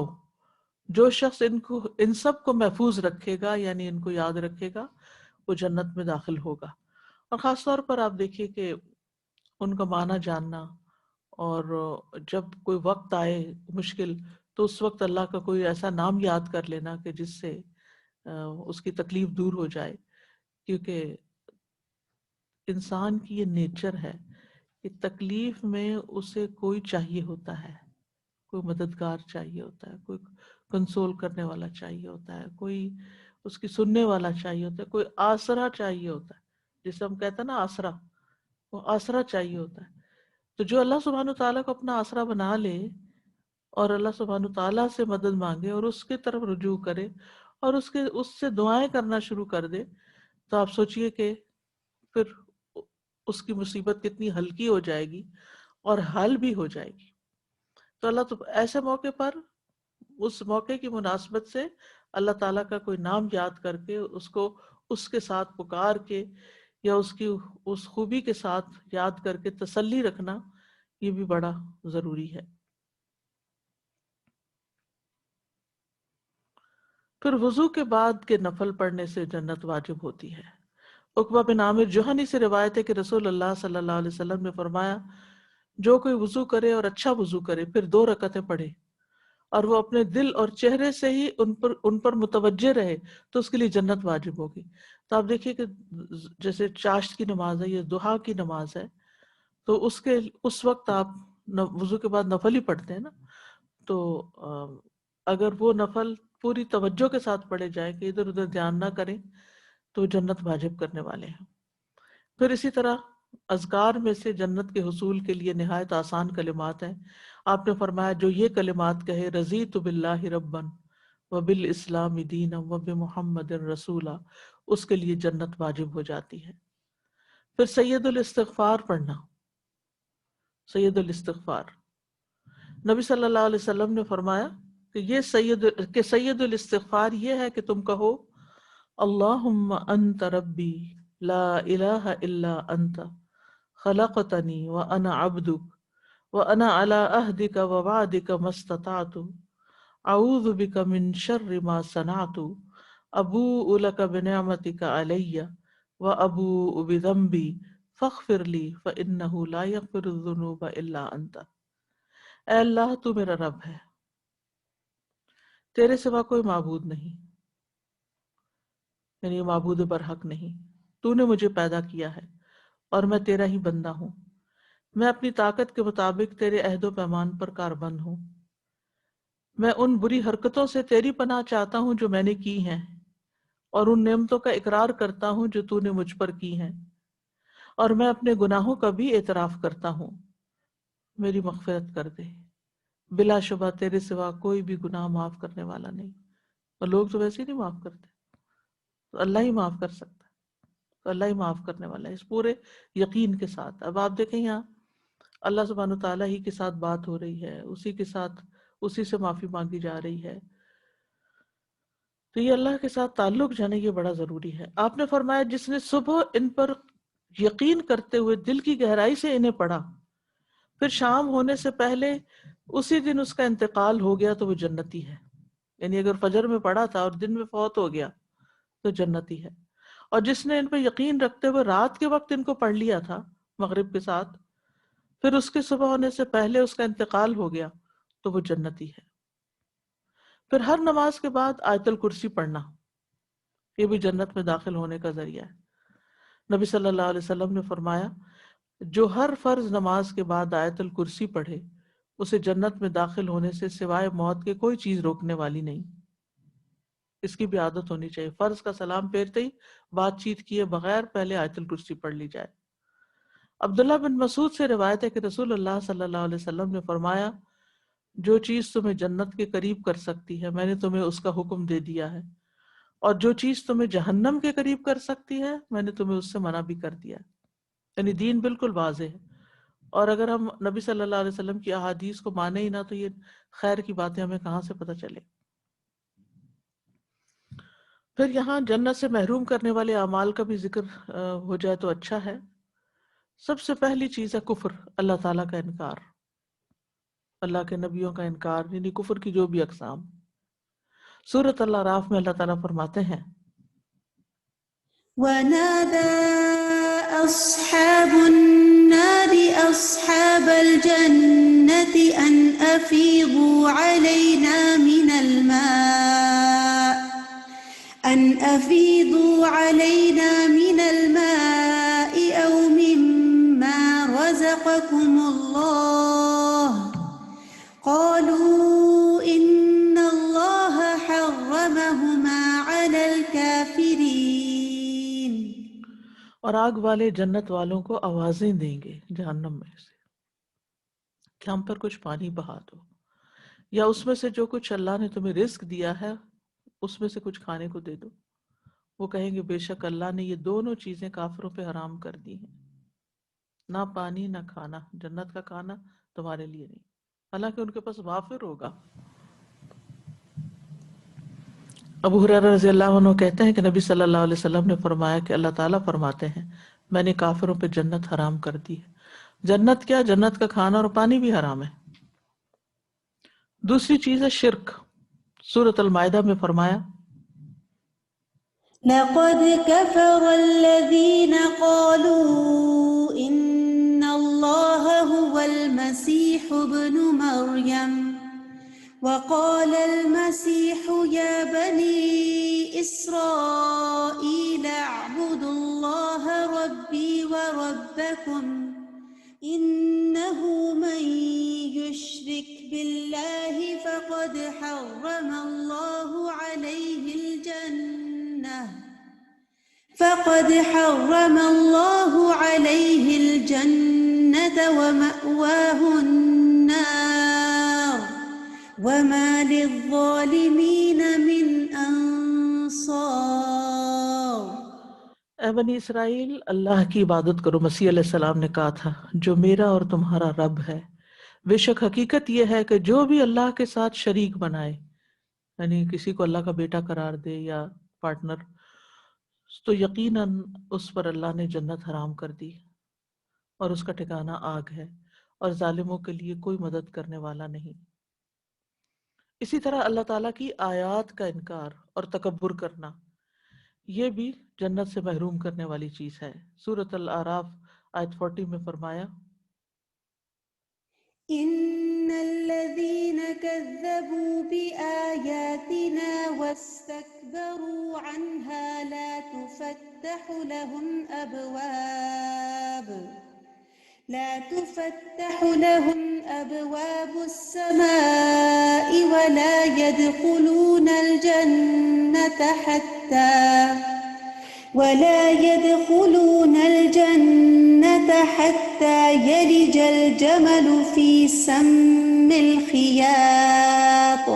جو شخص ان سب کو محفوظ رکھے گا، یعنی ان کو یاد رکھے گا، وہ جنت میں داخل ہوگا. اور خاص طور پر آپ دیکھیے کہ ان کا معنی جاننا، اور جب کوئی وقت آئے مشکل تو اس وقت اللہ کا کوئی ایسا نام یاد کر لینا کہ جس سے اس کی تکلیف دور ہو جائے. کیونکہ انسان کی یہ نیچر ہے کہ تکلیف میں اسے کوئی چاہیے ہوتا ہے، کوئی مددگار چاہیے ہوتا ہے، کوئی کنسول کرنے والا چاہیے ہوتا ہے، کوئی اس کی سننے والا چاہیے ہوتا ہے، کوئی آسرا چاہیے ہوتا ہے، جسے ہم کہتے ہیں نا آسرا، وہ آسرا چاہیے ہوتا ہے. تو جو اللہ سبحانہ تعالیٰ کو اپنا آسرا بنا لے اور اللہ سبحانہ تعالیٰ سے مدد مانگے اور اس کی طرف رجوع کرے اور اس سے دعائیں کرنا شروع کر دے، تو آپ سوچئے کہ پھر اس کی مصیبت کتنی ہلکی ہو جائے گی اور حل بھی ہو جائے گی. تو اللہ تو ایسے موقع پر اس موقع کی مناسبت سے اللہ تعالیٰ کا کوئی نام یاد کر کے اس کو اس کے ساتھ پکار کے یا اس کی اس خوبی کے ساتھ یاد کر کے تسلی رکھنا، یہ بھی بڑا ضروری ہے. پھر وضو کے بعد کے نفل پڑھنے سے جنت واجب ہوتی ہے. عقبہ بن عامر جوہنی سے روایت ہے کہ رسول اللہ صلی اللہ علیہ وسلم نے فرمایا، جو کوئی وضو کرے اور اچھا وضو کرے پھر 2 رکعتیں پڑھے اور وہ اپنے دل اور چہرے سے ہی ان پر متوجہ رہے تو اس کے لیے جنت واجب ہوگی. تو آپ دیکھیے کہ جیسے چاشت کی نماز ہے یا ضحیٰ کی نماز ہے، تو اس وقت آپ وضو کے بعد نفل ہی پڑھتے ہیں نا، تو اگر وہ نفل پوری توجہ کے ساتھ پڑھے جائیں کہ ادھر ادھر دھیان نہ کریں تو جنت واجب کرنے والے ہیں. پھر اسی طرح اذکار میں سے جنت کے حصول کے لیے نہایت آسان کلمات ہیں. آپ نے فرمایا جو یہ کلمات کہے رضیت باللہ ربا وبالاسلام دینا وبمحمد رسولا، اس کے لیے جنت واجب ہو جاتی ہے. پھر سید الاستغفار پڑھنا. سید الاستغفار، نبی صلی اللہ علیہ وسلم نے فرمایا کہ سید الاستغفار یہ ہے کہ تم کہو اللہم انت ربی لا الہ الا انت خلقتنی وانا عبدک وانا علی عہدک ووعدک ما استطعت اعوذ بک من شر ما صنعت ابوء لک بنعمتک علی وابوء بذنبی فاغفر لی فانہ لا یغفر الذنوب الا انت. اے اللہ تو میرا رب ہے، تیرے سوا کوئی معبود نہیں، یعنی معبود برحق نہیں، تو نے مجھے پیدا کیا ہے اور میں تیرا ہی بندہ ہوں. میں اپنی طاقت کے مطابق تیرے عہد و پیمان پر کاربند ہوں. میں ان بری حرکتوں سے تیری پناہ چاہتا ہوں جو میں نے کی ہیں، اور ان نعمتوں کا اقرار کرتا ہوں جو تو نے مجھ پر کی ہیں، اور میں اپنے گناہوں کا بھی اعتراف کرتا ہوں. میری مغفرت کر دے، بلا شبہ تیرے سوا کوئی بھی گناہ معاف کرنے والا نہیں، اور لوگ تو ویسے ہی نہیں معاف کرتے، تو اللہ ہی معاف کر سکتا ہے، تو اللہ ہی معاف کرنے والا ہے، اس پورے یقین کے ساتھ. اب آپ دیکھیں یہاں اللہ سبحانہ تعالیٰ ہی کے ساتھ بات ہو رہی ہے، اسی سے معافی مانگی جا رہی ہے، تو یہ اللہ کے ساتھ تعلق جو ہے نا یہ بڑا ضروری ہے. آپ نے فرمایا جس نے صبح ان پر یقین کرتے ہوئے دل کی گہرائی سے انہیں پڑھا، پھر شام ہونے سے پہلے اسی دن اس کا انتقال ہو گیا تو وہ جنتی ہے. یعنی اگر فجر میں پڑھا تھا اور دن میں فوت ہو گیا تو جنتی ہے. اور جس نے ان پہ یقین رکھتے ہوئے رات کے وقت ان کو پڑھ لیا تھا مغرب کے ساتھ، پھر اس کے صبح ہونے سے پہلے اس کا انتقال ہو گیا تو وہ جنتی ہے. پھر ہر نماز کے بعد آیت الکرسی پڑھنا، یہ بھی جنت میں داخل ہونے کا ذریعہ ہے. نبی صلی اللہ علیہ وسلم نے فرمایا جو ہر فرض نماز کے بعد آیت الکرسی پڑھے اسے جنت میں داخل ہونے سے سوائے موت کے کوئی چیز روکنے والی نہیں. اس کی بھی عادت ہونی چاہیے، فرض کا سلام پھیرتے ہی بات چیت کیے بغیر پہلے آیت الکرسی پڑھ لی جائے. عبداللہ بن مسعود سے روایت ہے کہ رسول اللہ صلی اللہ علیہ وسلم نے فرمایا جو چیز تمہیں جنت کے قریب کر سکتی ہے میں نے تمہیں اس کا حکم دے دیا ہے، اور جو چیز تمہیں جہنم کے قریب کر سکتی ہے میں نے تمہیں اس سے منع بھی کر دیا. یعنی دین بالکل واضح ہے، اور اگر ہم نبی صلی اللہ علیہ وسلم کی احادیث کو مانیں ہی نہ تو یہ خیر کی باتیں ہمیں کہاں سے پتہ چلے. پھر یہاں جنت سے محروم کرنے والے اعمال کا بھی ذکر ہو جائے تو اچھا ہے. سب سے پہلی چیز ہے کفر، اللہ تعالیٰ کا انکار، اللہ کے نبیوں کا انکار، یعنی کفر کی جو بھی اقسام. سورۃ الاعراف میں اللہ تعالیٰ فرماتے ہیں وَنَادَى أصحاب النار أصحاب الجنة أن أفيضوا علينا من الماء أو مما رزقكم الله قالوا إن الله حرمهما على الكافرين. اور آگ والے جنت والوں کو آوازیں دیں گے جہنم میں سے کہ ہم پر کچھ پانی بہا دو، یا اس میں سے جو کچھ اللہ نے تمہیں رزق دیا ہے اس میں سے کچھ کھانے کو دے دو. وہ کہیں گے بے شک اللہ نے یہ دونوں چیزیں کافروں پہ حرام کر دی ہیں، نہ پانی نہ کھانا، جنت کا کھانا تمہارے لیے نہیں، حالانکہ ان کے پاس وافر ہوگا. ابو ہریرہ رضی اللہ عنہ کہتے ہیں کہ نبی صلی اللہ علیہ وسلم نے فرمایا کہ اللہ تعالیٰ فرماتے ہیں میں نے کافروں پہ جنت حرام کر دی ہے. جنت کیا؟ جنت کا کھانا اور پانی بھی حرام ہے. دوسری چیز ہے شرک. سورۃ المائدہ میں فرمایا لقد كفر الذين قالوا إن الله هو المسيح ابن مريم وقال المسيح يا بني إسرائيل اعبدوا الله ربي وربكم إنه من يشرك بالله فقد حرم الله عليه الجنة ومأواه النار وما للظالمين من أنصار. اے بنی اسرائیل اللہ کی عبادت کرو. مسیح علیہ السلام نے کہا تھا جو میرا اور تمہارا رب ہے. بے شک حقیقت یہ ہے کہ جو بھی اللہ کے ساتھ شریک بنائے، یعنی کسی کو اللہ کا بیٹا قرار دے یا پارٹنر، تو یقیناً اس پر اللہ نے جنت حرام کر دی اور اس کا ٹھکانہ آگ ہے، اور ظالموں کے لیے کوئی مدد کرنے والا نہیں. اسی طرح اللہ تعالیٰ کی آیات کا انکار اور تکبر کرنا یہ بھی جنت سے محروم کرنے والی چیز ہے. سورۃ الاعراف آیت 40 میں فرمایا إن الذين كذبوا بآياتنا واستكبروا عنها لا تفتح لهم أبواب السماء ولا يدخلون الجنة حتى يلج الجمل في سم الخياط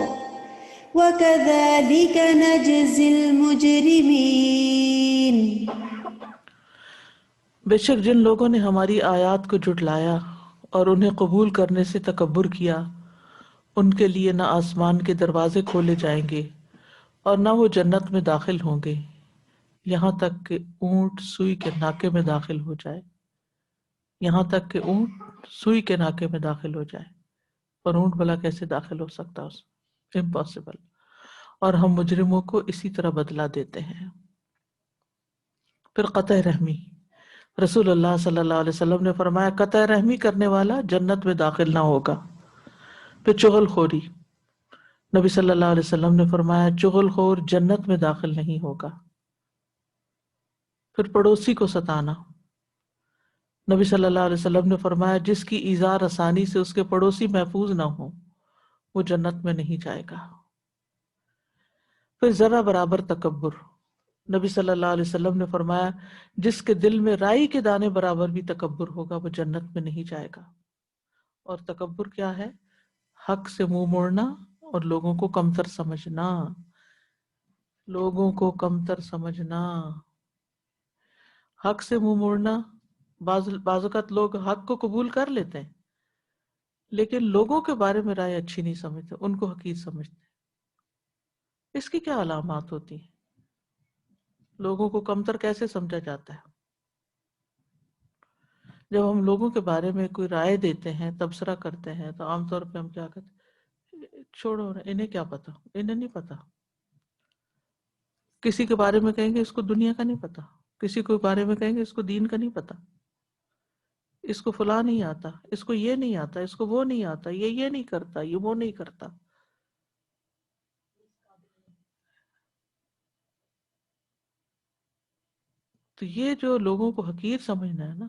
وكذلك نجزي المجرمين. بے شک جن لوگوں نے ہماری آیات کو جھٹلایا اور انہیں قبول کرنے سے تکبر کیا، ان کے لیے نہ آسمان کے دروازے کھولے جائیں گے اور نہ وہ جنت میں داخل ہوں گے یہاں تک کہ اونٹ سوئی کے ناکے میں داخل ہو جائے. یہاں تک کہ اونٹ سوئی کے ناکے میں داخل ہو جائے، اور اونٹ بھلا کیسے داخل ہو سکتا اس؟ امپاسبل. اور ہم مجرموں کو اسی طرح بدلہ دیتے ہیں. پھر قطع رحمی. رسول اللہ صلی اللہ علیہ وسلم نے فرمایا قطع رحمی کرنے والا جنت میں داخل نہ ہوگا. پھر چغل خوری. نبی صلی اللہ علیہ وسلم نے فرمایا چغل خور جنت میں داخل نہیں ہوگا. پھر پڑوسی کو ستانا. نبی صلی اللہ علیہ وسلم نے فرمایا جس کی ایذا رسانی سے اس کے پڑوسی محفوظ نہ ہو وہ جنت میں نہیں جائے گا. پھر ذرہ برابر تکبر. نبی صلی اللہ علیہ وسلم نے فرمایا جس کے دل میں رائی کے دانے برابر بھی تکبر ہوگا وہ جنت میں نہیں جائے گا. اور تکبر کیا ہے؟ حق سے منہ موڑنا اور لوگوں کو کمتر سمجھنا. لوگوں کو کمتر سمجھنا، حق سے منہ موڑنا. بعض اوقات لوگ حق کو قبول کر لیتے ہیں لیکن لوگوں کے بارے میں رائے اچھی نہیں سمجھتے، ان کو حقیر سمجھتے ہیں. اس کی کیا علامات ہوتی ہیں؟ لوگوں کو کمتر کیسے سمجھا جاتا ہے؟ جب ہم لوگوں کے بارے میں کوئی رائے دیتے ہیں، تبصرہ کرتے ہیں، تو عام طور پہ ہم کیا کہتے ہیں؟ چھوڑو انہیں کیا پتا، انہیں نہیں پتا. کسی کے بارے میں کہیں گے اس کو دنیا کا نہیں پتا، کسی کو بارے میں کہیں گے اس کو دین کا نہیں پتا، اس کو فلاں نہیں آتا، اس کو یہ نہیں آتا، اس کو وہ نہیں آتا، یہ نہیں کرتا، یہ وہ نہیں کرتا. تو یہ جو لوگوں کو حقیر سمجھنا ہے نا،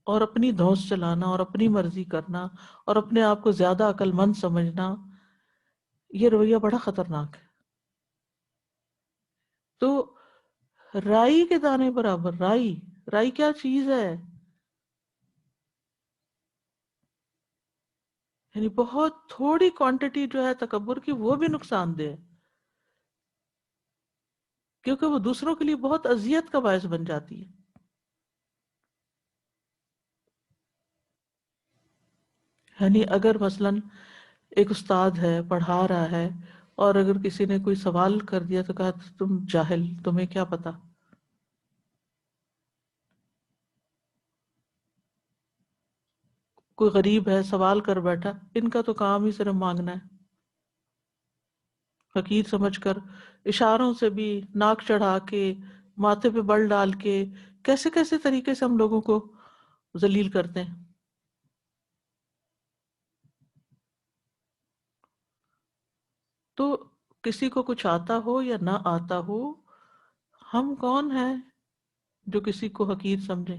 اور اپنی دھوس چلانا اور اپنی مرضی کرنا اور اپنے آپ کو زیادہ عقل مند سمجھنا، یہ رویہ بڑا خطرناک ہے. تو رائی کے دانے برابر، رائی کیا چیز ہے؟ یعنی بہت تھوڑی کوانٹٹی جو ہے تکبر کی وہ بھی نقصان دہ ہے، کیونکہ وہ دوسروں کے لیے بہت اذیت کا باعث بن جاتی ہے. یعنی اگر مثلاً ایک استاد ہے پڑھا رہا ہے اور اگر کسی نے کوئی سوال کر دیا تو کہا تم جاہل، تمہیں کیا پتا. کوئی غریب ہے سوال کر بیٹھا، ان کا تو کام ہی صرف مانگنا ہے. حقیر سمجھ کر اشاروں سے بھی، ناک چڑھا کے، ماتھے پہ بل ڈال کے، کیسے کیسے طریقے سے ہم لوگوں کو ذلیل کرتے ہیں. تو کسی کو کچھ آتا ہو یا نہ آتا ہو، ہم کون ہیں جو کسی کو حقیر سمجھیں؟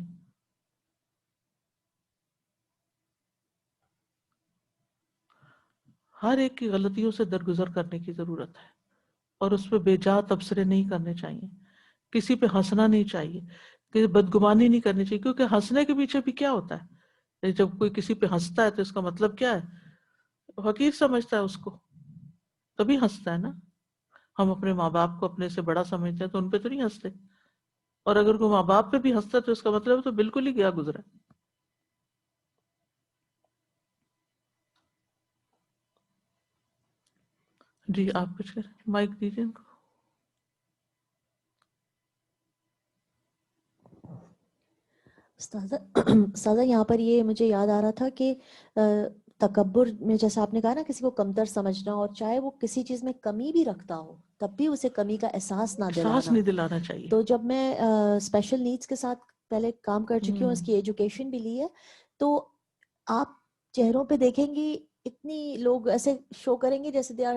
ہر ایک کی غلطیوں سے درگزر کرنے کی ضرورت ہے، اور اس پہ بے جا تبصرے نہیں کرنے چاہیے، کسی پہ ہنسنا نہیں چاہیے، کہ بدگمانی نہیں کرنی چاہیے. کیونکہ ہنسنے کے پیچھے بھی کیا ہوتا ہے؟ جب کوئی کسی پہ ہنستا ہے تو اس کا مطلب کیا ہے؟ حقیر سمجھتا ہے اس کو، تبھی ہنستا ہے نا. ہم اپنے ماں باپ کو اپنے سے بڑا سمجھتے ہیں تو ان پہ تو نہیں ہنستے، اور اگر کوئی ماں باپ پہ بھی ہنستا ہے تو اس کا مطلب تو بالکل ہی گیا گزرا. جی آپ کچھ مائک دیجیے ان کو. استاذہ یہاں پر یہ مجھے یاد آ رہا تھا کہ تکبر میں جیسا آپ نے کہا نا کسی کو کمتر سمجھنا، اور چاہے وہ کسی چیز میں کمی بھی رکھتا ہو تب بھی اسے کمی کا احساس نہ احساس دلانا. نہیں دلانا چاہیے. تو جب میں اسپیشل نیڈس کے ساتھ پہلے کام کر چکی ہوں، اس کی ایجوکیشن بھی لی ہے، تو آپ چہروں پہ دیکھیں گی اتنی لوگ ایسے شو کریں گے جیسے they are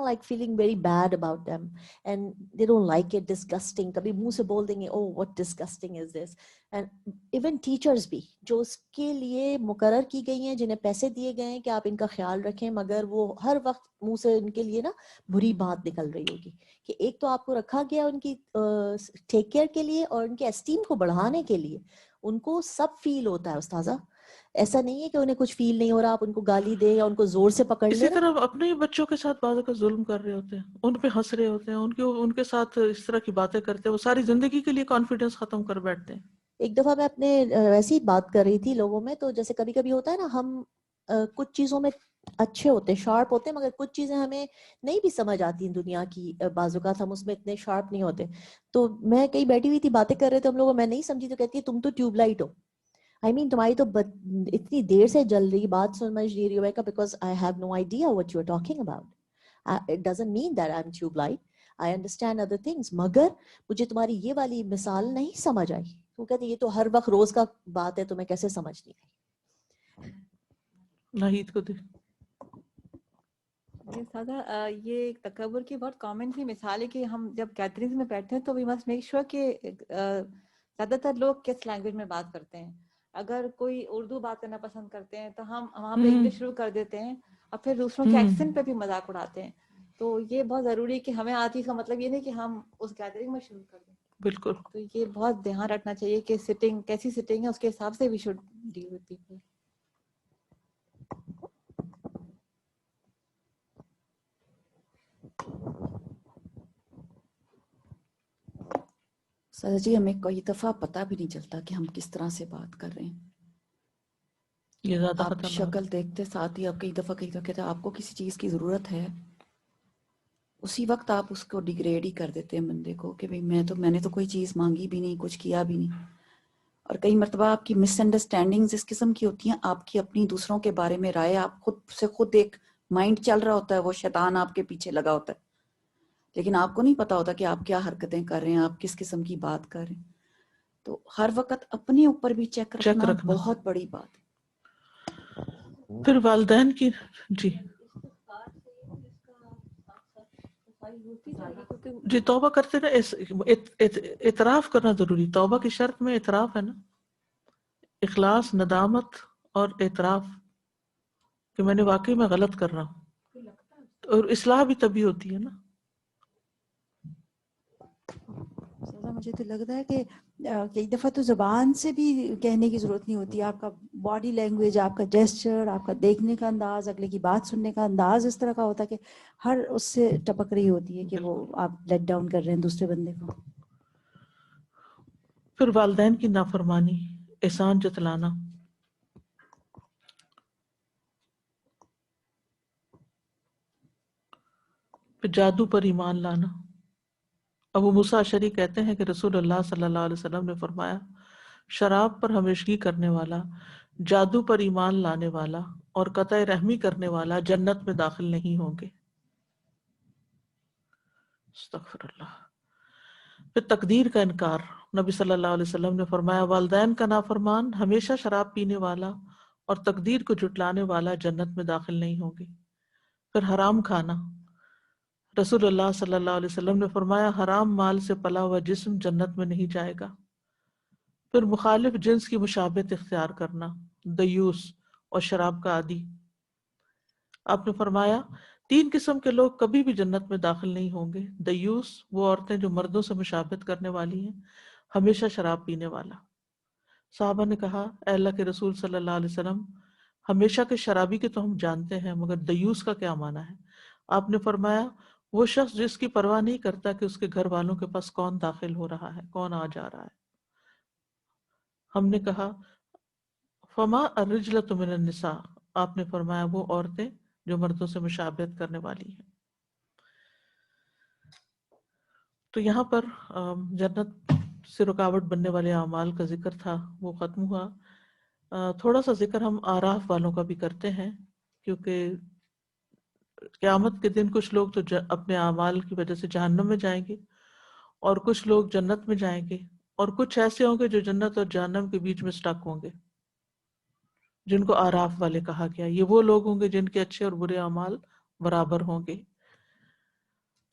like feeling very bad about them and they don't like it, disgusting. کبھی منہ سے بول دیں گے oh what disgusting is this. and even teachers بھی جو اس کے لیے مقرر کی گئی ہیں، جنہیں پیسے دیے گئے ہیں کہ آپ ان کا خیال رکھیں، مگر وہ ہر وقت منہ سے ان کے لیے نا بری بات نکل رہی ہوگی کہ ایک تو آپ کو رکھا گیا ان کی ٹیک کیئر کے لیے اور ان کے اسٹیم کو بڑھانے کے لیے. ان کو سب فیل ہوتا ہے استاذہ، ایسا نہیں ہے کہ انہیں کچھ فیل نہیں ہو رہا، آپ ان کو گالی دیں یا ان کو زور سے پکڑ اسی لیں نا. طرح اپنے ہی بچوں کے ساتھ بعض کا ظلم کر رہے ہوتے ہیں، ان پہ ہنس رہے ہوتے ہیں، ان کے ساتھ اس طرح کی باتیں کرتے ہیں، وہ ساری زندگی کے لیے کانفیڈنس ختم کر بیٹھتے ہیں. ایک دفعہ میں اپنے ویسی بات کر رہی تھی لوگوں میں، تو جیسے کبھی کبھی ہوتا ہے نا ہم کچھ چیزوں میں اچھے ہوتے ہیں، شارپ ہوتے ہیں، مگر کچھ چیزیں ہمیں نہیں بھی سمجھ آتی ہیں دنیا کی، بعض اوقات ہم اس میں اتنے شارپ نہیں ہوتے. تو میں کہیں بیٹھی ہوئی تھی باتیں کر رہے تھے ہم لوگوں، میں نہیں سمجھی تو کہتی ہے تم تو tube light who. I mean تمہاری تو اتنی دیر سے جل رہی، بات سمجھ نہیں رہی ہو، because I have no idea what you are talking about. It doesn't mean that I'm tube light. I understand other things. مگر مجھے تمہاری یہ والی مثال نہیں سمجھ آئی. وہ کہتے یہ تو ہر وقت روز کا بات ہے، تمہیں کیسے سمجھ نہیں آئی. ناہید کو دے. سادہ یہ ایک تکبر کی بہت کامن سی مثال ہے کہ ہم جب گیدرنگز میں بیٹھتے ہیں تو وی مسٹ میک شیور کہ زیادہ تر لوگ کس لینگویج میں بات کرتے ہیں. اگر کوئی اردو بات کرنا پسند کرتے ہیں تو ہم وہاں پہ انگلش شروع کر دیتے ہیں اور پھر دوسروں کے ایکسنٹ پہ بھی مذاق اڑاتے ہیں. تو یہ بہت ضروری ہے کہ ہمیں آتی کا مطلب یہ نہیں کہ ہم اس گیدرنگ میں شروع کر دیں. بالکل. تو یہ بہت دھیان رکھنا چاہیے کہ سٹنگ کیسی سٹنگ ہے اس کے حساب سے we should deal with people. Sir ji ہمیں کئی دفعہ پتہ بھی نہیں چلتا کہ ہم کس طرح سے بات کر رہے ہیں. یہ زیادہ آپ خطرناک. شکل دیکھتے ساتھ ہی آپ کئی دفعہ کہتے ہیں آپ کو کسی چیز کی ضرورت ہے، اسی وقت آپ اس کو ڈیگریڈ ہی کر دیتے ہیں بندے کو کہ بھئی میں نے تو کوئی چیز مانگی بھی نہیں، کچھ کیا بھی نہیں. اور کئی مرتبہ آپ کی مس انڈرسٹینڈنگز اس قسم کی ہوتی ہیں، آپ کی اپنی دوسروں کے بارے میں رائے، آپ خود سے خود ایک مائنڈ چل رہا ہوتا ہے، وہ شیطان آپ کے پیچھے لگا ہوتا ہے، لیکن آپ کو نہیں پتا ہوتا کہ آپ کیا حرکتیں کر رہے ہیں، آپ کس قسم کی بات کر رہے ہیں. تو ہر وقت اپنے اوپر بھی چیک رکھنا رکھنا۔ بہت بڑی بات ہے۔ پھر والدین کی جی توبہ کرتے نا، اعتراف کرنا ضروری، توبہ کی شرط میں اعتراف ہے نا، اخلاص، ندامت اور اعتراف کہ میں نے واقعی میں غلط کر رہا ہوں، اور اصلاح بھی تبھی ہوتی ہے نا۔ مجھے تو لگتا ہے کہ کئی دفعہ تو زبان سے بھی کہنے کی ضرورت نہیں ہوتی، آپ کا باڈی لینگویج، آپ کا جیسچر، آپ کا دیکھنے کا انداز، اگلے کی بات سننے کا انداز اس طرح کا ہوتا ہے کہ ہر اس سے ٹپک رہی ہوتی ہے کہ وہ آپ لیٹ ڈاؤن کر رہے ہیں دوسرے بندے کو۔ پھر والدین کی نافرمانی، احسان جتلانا، پھر جادو پر ایمان لانا۔ ابو موسیٰ اشعری کہتے ہیں کہ رسول اللہ صلی اللہ علیہ وسلم نے فرمایا، شراب پر ہمیشگی کرنے والا، جادو پر ایمان لانے والا اور قطع رحمی کرنے والا جنت میں داخل نہیں ہوں گے۔ استغفر اللہ۔ پھر تقدیر کا انکار، نبی صلی اللہ علیہ وسلم نے فرمایا، والدین کا نافرمان، ہمیشہ شراب پینے والا اور تقدیر کو جھٹلانے والا جنت میں داخل نہیں ہوں گے۔ پھر حرام کھانا، رسول اللہ صلی اللہ علیہ وسلم نے فرمایا، حرام مال سے پلا ہوا جسم جنت میں نہیں جائے گا۔ پھر مخالف جنس کی مشابہت اختیار کرنا، دیوس اور شراب کا عادی۔ آپ نے فرمایا 3 قسم کے لوگ کبھی بھی جنت میں داخل نہیں ہوں گے۔ دیوس، وہ عورتیں جو مردوں سے مشابہت کرنے والی ہیں، ہمیشہ شراب پینے والا۔ صحابہ نے کہا، اے اللہ کے رسول صلی اللہ علیہ وسلم، ہمیشہ کے شرابی کے تو ہم جانتے ہیں، مگر دیوس کا کیا معنی ہے؟ آپ نے فرمایا، وہ شخص جس کی پرواہ نہیں کرتا کہ اس کے گھر والوں کے پاس کون داخل ہو رہا ہے، کون آ جا رہا ہے۔ ہم نے کہا، فما الرجلۃ من النساء، آپ نے فرمایا وہ عورتیں جو مردوں سے مشابہت کرنے والی ہیں۔ تو یہاں پر جنت سے رکاوٹ بننے والے اعمال کا ذکر تھا، وہ ختم ہوا۔ تھوڑا سا ذکر ہم آراف والوں کا بھی کرتے ہیں، کیونکہ قیامت کے دن کچھ لوگ تو اپنے اعمال کی وجہ سے جہنم میں جائیں گے، اور کچھ لوگ جنت میں جائیں گے، اور کچھ ایسے ہوں گے جو جنت اور جہنم کے بیچ میں سٹک ہوں گے، جن کو آراف والے کہا گیا۔ یہ وہ لوگ ہوں گے جن کے اچھے اور برے اعمال برابر ہوں گے۔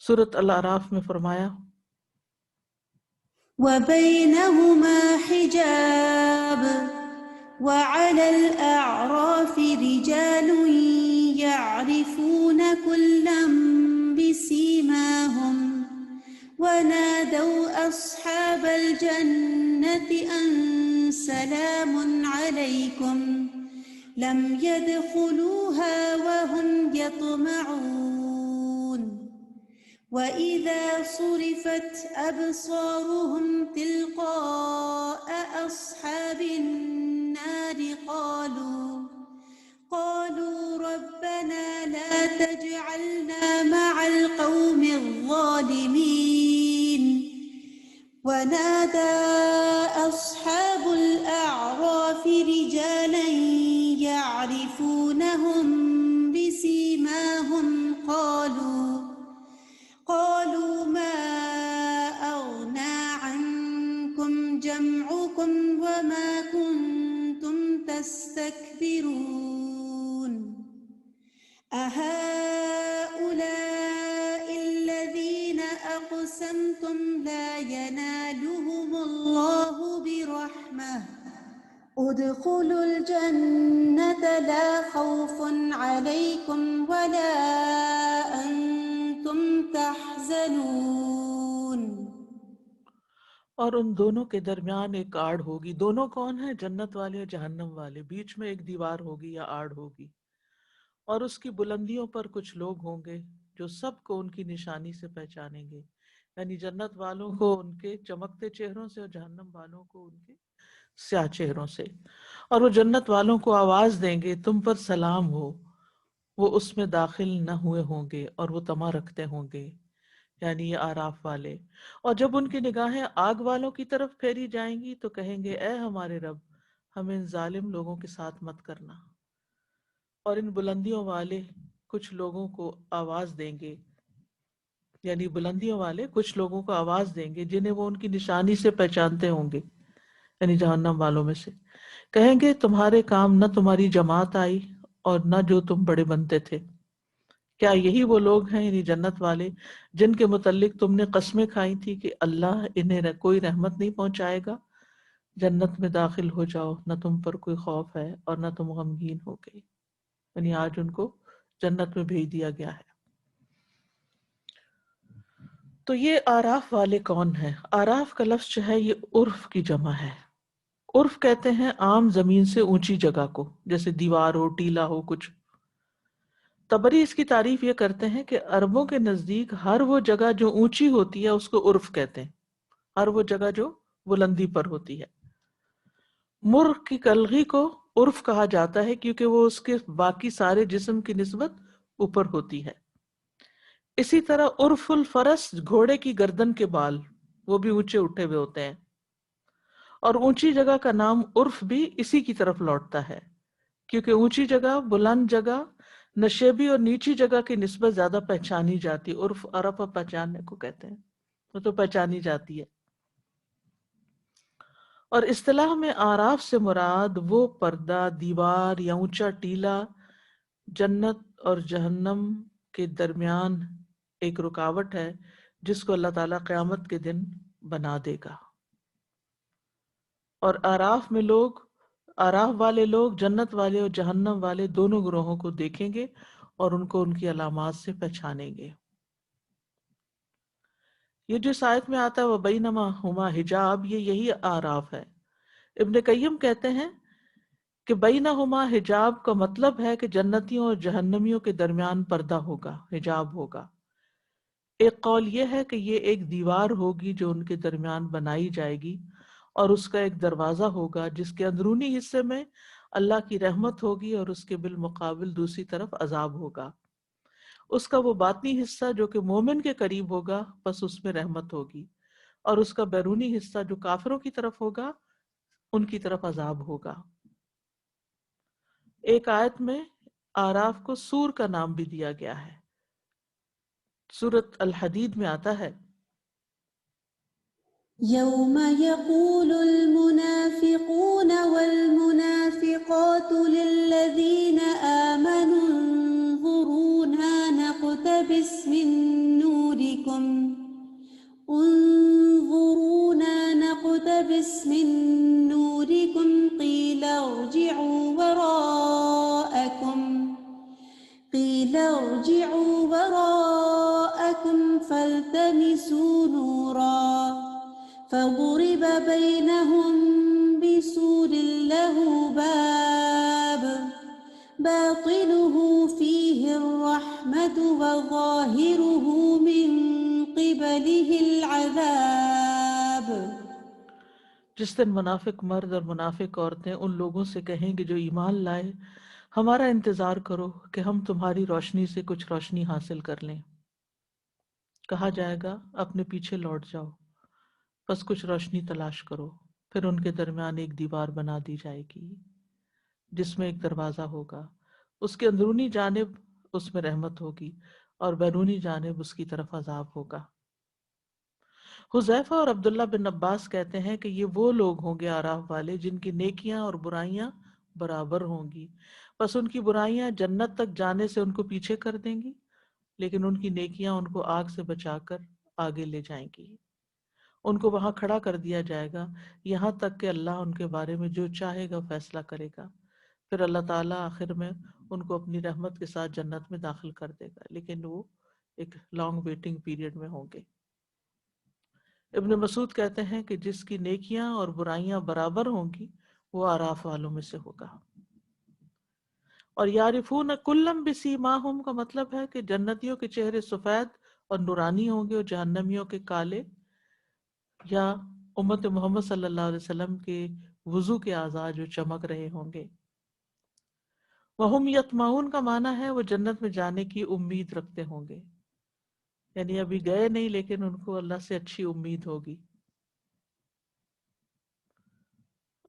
سورۃ الاعراف میں فرمایا، وبينهما حجاب وعلى الأعراف رجال يعرفون كلا بسيماهم ونادوا أصحاب الجنة أن سلام عليكم لم يدخلوها وهم يطمعون وَإِذَا صُرِفَتْ أَبْصَارُهُمْ تِلْقَاءَ أَصْحَابِ النَّارِ قَالُوا رَبَّنَا لَا تَجْعَلْنَا مَعَ الْقَوْمِ الظَّالِمِينَ وَنَادَى أَصْحَابُ الْأَعْرَافِ رِجَالًا يَعْرِفُونَهُم بِسِيمَاهُمْ قالوا ما أغنى عنكم جمعكم وما كنتم تستكبرون أهؤلاء الذين أقسمتم لا ينالهم الله برحمة ادخلوا الجنة لا خوف عليكم ولا أنتم تحزنون۔ اور ان دونوں کے درمیان ایک آڑ ہوگی۔ دونوں کون ہیں؟ جنت والے اور جہنم والے۔ بیچ میں ایک دیوار ہوگی یا آڑ ہوگی، اور اس کی بلندیوں پر کچھ لوگ ہوں گے جو سب کو ان کی نشانی سے پہچانیں گے، یعنی جنت والوں کو ان کے چمکتے چہروں سے اور جہنم والوں کو ان کے سیاہ چہروں سے۔ اور وہ جنت والوں کو آواز دیں گے، تم پر سلام ہو، وہ اس میں داخل نہ ہوئے ہوں گے اور وہ طمع رکھتے ہوں گے، یعنی یہ آراف والے۔ اور جب ان کی نگاہیں آگ والوں کی طرف پھیری جائیں گی تو کہیں گے، اے ہمارے رب، ہمیں ان ظالم لوگوں کے ساتھ مت کرنا۔ اور ان بلندیوں والے کچھ لوگوں کو آواز دیں گے، یعنی بلندیوں والے کچھ لوگوں کو آواز دیں گے جنہیں وہ ان کی نشانی سے پہچانتے ہوں گے، یعنی جہنم والوں میں سے، کہیں گے تمہارے کام نہ تمہاری جماعت آئی اور نہ جو تم بڑے بنتے تھے. کیا یہی وہ لوگ ہیں یعنی جنت والے جن کے متعلق تم نے قسمیں کھائی تھی کہ اللہ انہیں کوئی رحمت نہیں پہنچائے گا؟ جنت میں داخل ہو جاؤ، نہ تم پر کوئی خوف ہے اور نہ تم غمگین ہو گئے. یعنی آج ان کو جنت میں بھیج دیا گیا ہے. تو یہ آراف والے کون ہیں؟ آراف کا لفظ جو ہے یہ عرف کی جمع ہے. عرف کہتے ہیں عام زمین سے اونچی جگہ کو، جیسے دیوار ہو، ٹیلا ہو کچھ. طبری اس کی تعریف یہ کرتے ہیں کہ عربوں کے نزدیک ہر وہ جگہ جو اونچی ہوتی ہے اس کو عرف کہتے ہیں، ہر وہ جگہ جو بلندی پر ہوتی ہے. مرغ کی کلغی کو عرف کہا جاتا ہے کیونکہ وہ اس کے باقی سارے جسم کی نسبت اوپر ہوتی ہے. اسی طرح عرف الفرس گھوڑے کی گردن کے بال، وہ بھی اونچے اٹھے ہوئے ہوتے ہیں. اور اونچی جگہ کا نام عرف بھی اسی کی طرف لوٹتا ہے کیونکہ اونچی جگہ، بلند جگہ نشیبی اور نیچی جگہ کی نسبت زیادہ پہچانی جاتی. عرف عرف پہچاننے کو کہتے ہیں، وہ تو پہچانی جاتی ہے. اور اصطلاح میں آراف سے مراد وہ پردہ، دیوار یا اونچا ٹیلا جنت اور جہنم کے درمیان ایک رکاوٹ ہے جس کو اللہ تعالیٰ قیامت کے دن بنا دے گا. اور آراف میں لوگ، آراف والے لوگ جنت والے اور جہنم والے دونوں گروہوں کو دیکھیں گے اور ان کو ان کی علامات سے پہچانیں گے. یہ جو اس آیت میں آتا ہے وَبَيْنَمَا هُمَا حجاب، یہی آراف ہے. ابن قیم کہتے ہیں کہ بینہما حجاب کا مطلب ہے کہ جنتیوں اور جہنمیوں کے درمیان پردہ ہوگا، حجاب ہوگا. ایک قول یہ ہے کہ یہ ایک دیوار ہوگی جو ان کے درمیان بنائی جائے گی اور اس کا ایک دروازہ ہوگا جس کے اندرونی حصے میں اللہ کی رحمت ہوگی اور اس کے بالمقابل دوسری طرف عذاب ہوگا. اس کا وہ باطنی حصہ جو کہ مومن کے قریب ہوگا بس اس میں رحمت ہوگی، اور اس کا بیرونی حصہ جو کافروں کی طرف ہوگا ان کی طرف عذاب ہوگا. ایک آیت میں آراف کو سور کا نام بھی دیا گیا ہے. سورۃ الحدید میں آتا ہے يوم يقول المنافقون والمنافقات للذين آمنوا انظرونا نقتبس من نوركم انظرونا نقتبس من نوركم قيل ارجعوا وراءكم فالتمسوا نورا فضرب بينهم بسور له باب باطنه فيه الرحمة وظاهره من قبله العذاب. جس دن منافق مرد اور منافق عورتیں ان لوگوں سے کہیں گے جو ایمان لائے ہمارا انتظار کرو کہ ہم تمہاری روشنی سے کچھ روشنی حاصل کر لیں. کہا جائے گا اپنے پیچھے لوٹ جاؤ، بس کچھ روشنی تلاش کرو. پھر ان کے درمیان ایک دیوار بنا دی جائے گی جس میں ایک دروازہ ہوگا، اس کے اندرونی جانب اس میں رحمت ہوگی اور بیرونی جانب اس کی طرف عذاب ہوگا. حذیفہ اور عبداللہ بن عباس کہتے ہیں کہ یہ وہ لوگ ہوں گے آراف والے جن کی نیکیاں اور برائیاں برابر ہوں گی، بس ان کی برائیاں جنت تک جانے سے ان کو پیچھے کر دیں گی لیکن ان کی نیکیاں ان کو آگ سے بچا کر آگے لے جائیں گی. ان کو وہاں کھڑا کر دیا جائے گا یہاں تک کہ اللہ ان کے بارے میں جو چاہے گا فیصلہ کرے گا. پھر اللہ تعالیٰ آخر میں ان کو اپنی رحمت کے ساتھ جنت میں داخل کر دے گا، لیکن وہ ایک لانگ ویٹنگ پیریڈ میں ہوں گے. ابن مسعود کہتے ہیں کہ جس کی نیکیاں اور برائیاں برابر ہوں گی وہ آراف والوں میں سے ہوگا. اور یعرفون کلم بسیماہم کا مطلب ہے کہ جنتیوں کے چہرے سفید اور نورانی ہوں گے اور جہنمیوں کے کالے، یا امت محمد صلی اللہ علیہ وسلم کے وضو کے اعضاء جو چمک رہے ہوں گے. وہم یطمعون کا معنی ہے وہ جنت میں جانے کی امید رکھتے ہوں گے، یعنی ابھی گئے نہیں لیکن ان کو اللہ سے اچھی امید ہوگی.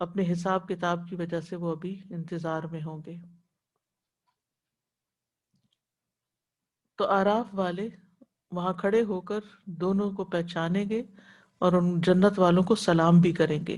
اپنے حساب کتاب کی وجہ سے وہ ابھی انتظار میں ہوں گے. تو آراف والے وہاں کھڑے ہو کر دونوں کو پہچانیں گے اور ان جنت والوں کو سلام بھی کریں گے.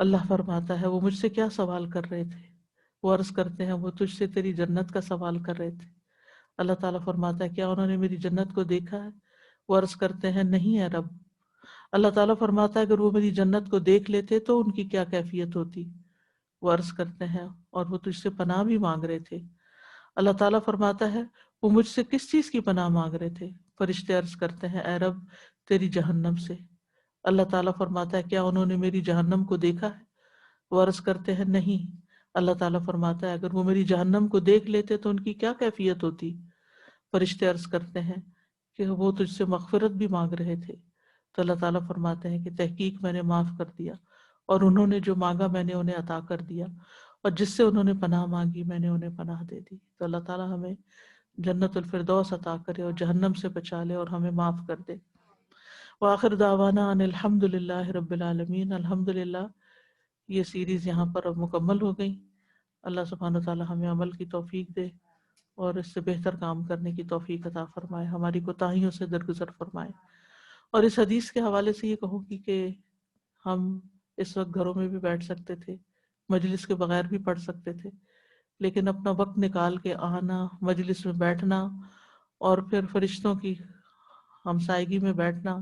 اللہ فرماتا ہے وہ مجھ سے کیا سوال کر رہے تھے؟ وہ عرض کرتے ہیں وہ تجھ سے تیری جنت کا سوال کر رہے تھے۔ اللہ تعالیٰ فرماتا ہے کیا انہوں نے میری جنت کو دیکھا ہے؟ وہ عرض کرتے ہیں نہیں ہے رب۔ اللہ تعالیٰ فرماتا ہے اگر وہ میری جنت کو دیکھ لیتے تو ان کی کیا کیفیت ہوتی؟ وہ عرض کرتے ہیں اور وہ تجھ سے پناہ بھی مانگ رہے تھے۔ اللہ تعالیٰ فرماتا ہے وہ مجھ سے کس چیز کی پناہ مانگ رہے تھے؟ فرشتے عرض کرتے ہیں اے رب تیری جہنم سے۔ اللہ تعالیٰ فرماتا ہے کیا انہوں نے میری جہنم کو دیکھا ہے؟ وہ عرض کرتے ہیں نہیں۔ اللہ تعالیٰ فرماتا ہے اگر وہ میری جہنم کو دیکھ لیتے تو ان کی کیا کیفیت ہوتی؟ فرشتے عرض کرتے ہیں کہ وہ تجھ سے مغفرت بھی مانگ رہے تھے۔ تو اللہ تعالیٰ فرماتے ہیں کہ تحقیق میں نے معاف کر دیا، اور انہوں نے جو مانگا میں نے انہیں عطا کر دیا، اور جس سے انہوں نے پناہ مانگی میں نے انہیں پناہ دے دی۔ تو اللہ تعالیٰ ہمیں جنت الفردوس عطا کرے اور جہنم سے بچا لے اور ہمیں معاف کر دے۔ وآخر دعوانا ان الحمد للہ رب العالمین۔ الحمدللہ یہ سیریز یہاں پر اب مکمل ہو گئی۔ اللہ سبحانہ وتعالیٰ ہمیں عمل کی توفیق دے اور اس سے بہتر کام کرنے کی توفیق عطا فرمائے، ہماری کوتاہیوں سے درگزر فرمائے۔ اور اس حدیث کے حوالے سے یہ کہوں گی کہ ہم اس وقت گھروں میں بھی بیٹھ سکتے تھے، مجلس کے بغیر بھی پڑھ سکتے تھے، لیکن اپنا وقت نکال کے آنا، مجلس میں بیٹھنا اور پھر فرشتوں کی ہمسائیگی میں بیٹھنا،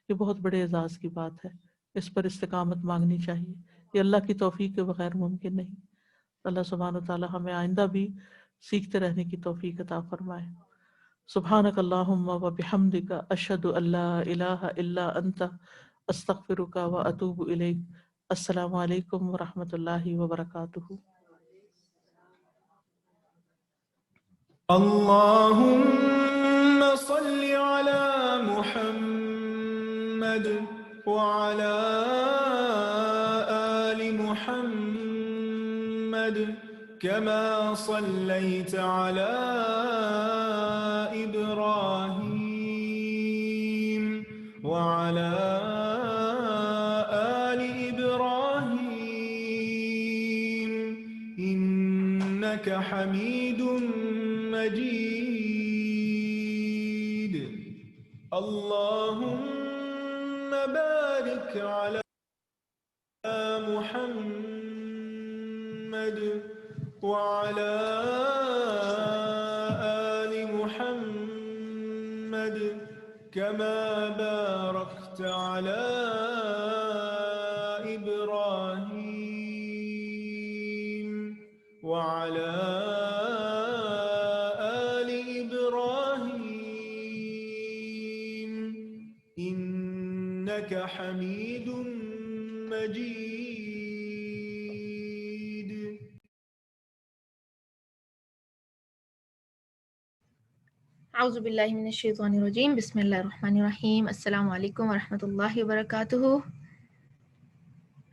یہ بہت بڑے اعزاز کی بات ہے۔ اس پر استقامت مانگنی چاہیے، یہ اللہ کی توفیق کے بغیر ممکن نہیں۔ اللہ سبحانہ وتعالی ہمیں آئندہ بھی سیکھتے رہنے کی توفیق عطا فرمائے۔ سبحانک اللہم و بحمدک اشہد ان لا الہ الا انت استغفرک و اتوب الیک۔ السلام علیکم ورحمۃ اللہ وبرکاتہ۔ اللهم صل على محمد وعلى آل محمد كما صليت على إبراهيم وعلى آل إبراهيم إنك حميد مجيد۔ اللهم بارك على محمد وعلى آل محمد كما باركت على إبراهيم وعلى إنك حميد مجيد۔ اعوذ باللہ من الشیطان الرجیم، بسم اللہ الرحمن الرحیم۔ السلام علیکم ورحمۃ اللہ وبرکاتہ۔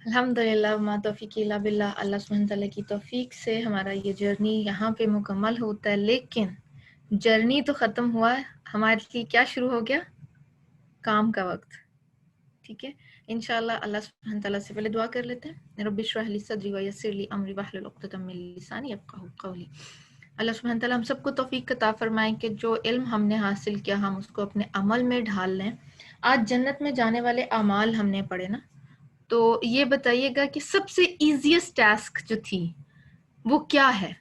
الحمدللہ ما توفیق الا باللہ۔ اللہ سبحانہ تعالیٰ کی توفیق سے ہمارا یہ جرنی یہاں پہ مکمل ہوتا ہے، لیکن جرنی تو ختم ہوا ہے، ہمارے لیے کیا شروع ہو گیا؟ کام کا وقت۔ ٹھیک ہے، انشاءاللہ اللہ سبحانہ تعالیٰ سے پہلے دعا کر لیتے ہیں۔ رب اشرح لی صدری ویسر لی امری واحلل عقدۃ من لسانی یفقہوا قولی۔ اللہ سبحانہ تعالیٰ ہم سب کو توفیق عطا فرمائیں کہ جو علم ہم نے حاصل کیا ہم اس کو اپنے عمل میں ڈھال لیں۔ آج جنت میں جانے والے اعمال ہم نے پڑھے نا، تو یہ بتائیے گا کہ سب سے ایزیسٹ ٹاسک جو تھی وہ کیا ہے؟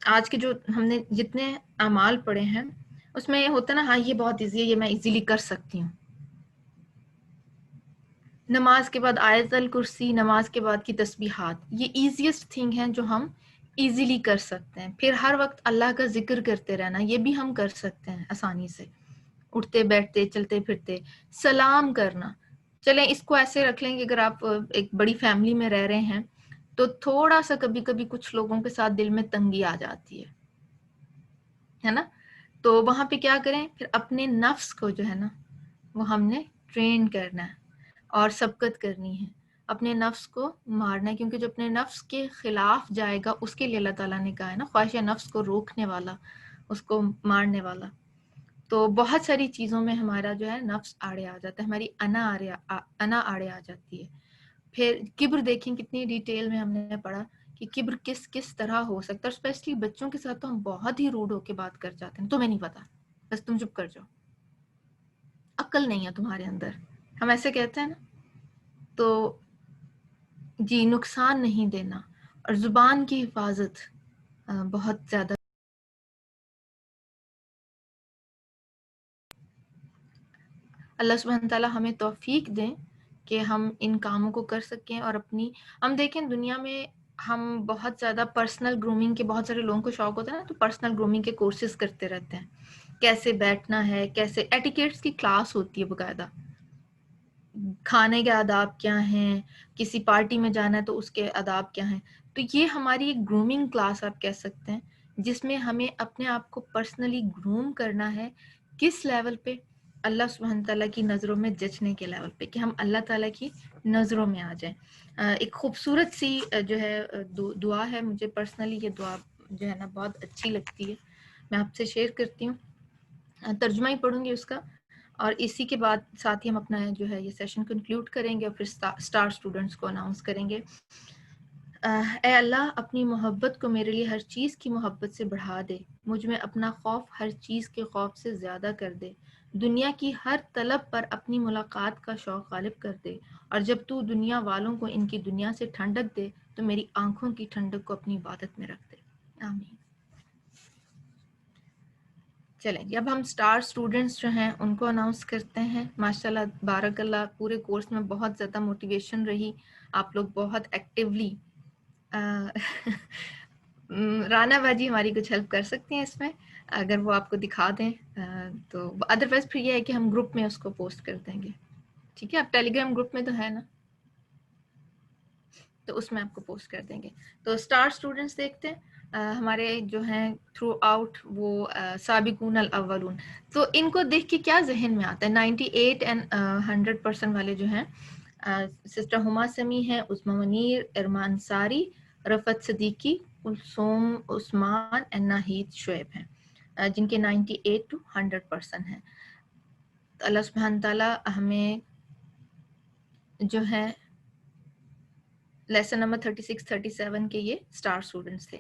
آج کے جو ہم نے جتنے اعمال پڑھے ہیں اس میں یہ ہوتا ہے نا، ہاں یہ بہت ایزی ہے، یہ میں ایزیلی کر سکتی ہوں۔ نماز کے بعد آیت الکرسی، نماز کے بعد کی تسبیحات، یہ ایزیسٹ تھنگ ہیں جو ہم ایزیلی کر سکتے ہیں۔ پھر ہر وقت اللہ کا ذکر کرتے رہنا، یہ بھی ہم کر سکتے ہیں آسانی سے، اٹھتے بیٹھتے چلتے پھرتے۔ سلام کرنا، چلیں اس کو ایسے رکھ لیں کہ اگر آپ ایک بڑی فیملی میں رہ رہے ہیں تو تھوڑا سا کبھی کبھی کچھ لوگوں کے ساتھ دل میں تنگی آ جاتی ہے نا، تو وہاں پہ کیا کریں؟ پھر اپنے نفس کو جو ہے نا وہ ہم نے ٹرین کرنا ہے اور سبقت کرنی ہے، اپنے نفس کو مارنا ہے، کیونکہ جو اپنے نفس کے خلاف جائے گا اس کے لیے اللہ تعالیٰ نے کہا ہے نا، خواہش نفس کو روکنے والا، اس کو مارنے والا۔ تو بہت ساری چیزوں میں ہمارا جو ہے نفس آڑے آ جاتا ہے، ہماری انا آڑے آ جاتی ہے۔ پھر کبر دیکھیں کتنی ڈیٹیل میں ہم نے پڑھا کہ کبر کس طرح ہو سکتا ہے، اور اسپیشلی بچوں کے ساتھ تو ہم بہت ہی روڈ ہو کے بات کر جاتے ہیں، تمہیں نہیں پتا بس تم چپ کر جاؤ، عقل نہیں ہے تمہارے اندر، ہم ایسے کہتے ہیں نا۔ تو جی نقصان نہیں دینا اور زبان کی حفاظت بہت زیادہ. اللہ سبحانہ تعالیٰ ہمیں توفیق دیں کہ ہم ان کاموں کو کر سکیں اور اپنی ہم دیکھیں دنیا میں ہم بہت زیادہ پرسنل گرومنگ کے بہت سارے لوگوں کو شوق ہوتا ہے نا, تو پرسنل گرومنگ کے کورسز کرتے رہتے ہیں, کیسے بیٹھنا ہے, کیسے ایٹیکیٹس کی کلاس ہوتی ہے باقاعدہ, کھانے کے آداب کیا ہیں, کسی پارٹی میں جانا ہے تو اس کے آداب کیا ہیں. تو یہ ہماری ایک گرومنگ کلاس آپ کہہ سکتے ہیں, جس میں ہمیں اپنے آپ کو پرسنلی گروم کرنا ہے. کس لیول پہ؟ اللہ سبحانہ تعالیٰ کی نظروں میں جچنے کے لیول پہ, کہ ہم اللہ تعالیٰ کی نظروں میں آ جائیں. ایک خوبصورت سی جو ہے دعا ہے, مجھے پرسنلی یہ دعا جو ہے نا بہت اچھی لگتی ہے, میں آپ سے شیئر کرتی ہوں. ترجمہ ہی پڑھوں گی اس کا, اور اسی کے بعد ساتھ ہی ہم اپنا جو ہے یہ سیشن کنکلیوڈ کریں گے اور پھر اسٹار اسٹوڈنٹس کو اناؤنس کریں گے. اے اللہ اپنی محبت کو میرے لیے ہر چیز کی محبت سے بڑھا دے, مجھ میں اپنا خوف ہر چیز کے خوف سے زیادہ کر دے, دنیا کی ہر طلب پر اپنی ملاقات کا شوق غالب کر دے, اور جب تو دنیا والوں کو ان کی دنیا سے ٹھنڈک دے تو میری آنکھوں کی ٹھنڈک کو اپنی عبادت میں رکھ دے. آمین. چلیں جی, اب ہم اسٹار اسٹوڈنٹس جو ہیں ان کو اناؤنس کرتے ہیں. ماشاءاللہ بارک اللہ, پورے کورس میں بہت زیادہ موٹیویشن رہی, آپ لوگ بہت ایکٹیولی. رانا باجی ہماری کچھ ہیلپ کر سکتی ہیں اس میں, اگر وہ آپ کو دکھا دیں تو. ادروائز پھر یہ ہے کہ ہم گروپ میں اس کو پوسٹ کر دیں گے, ٹھیک ہے؟ آپ ٹیلی گرام گروپ میں تو ہے نا, تو اس میں آپ کو پوسٹ کر دیں گے. تو اسٹار اسٹوڈنٹس دیکھتے ہیں ہمارے جو ہیں تھرو آؤٹ, وہ سابقون الاولون. تو ان کو دیکھ کے کیا ذہن میں آتا ہے؟ 98 اینڈ 100% والے جو ہیں, سسٹر ہما سمی ہیں, عظما منیر, ارمان ساری, رفت صدیقی, کلثوم عثمان اینڈ ناہید شعیب ہیں, جن کے 98 to 100% ہیں. اللہ سبحانہ تعالیٰ ہمیں جو ہے لیسن نمبر 36-37 کے یہ اسٹار اسٹوڈنٹس تھے.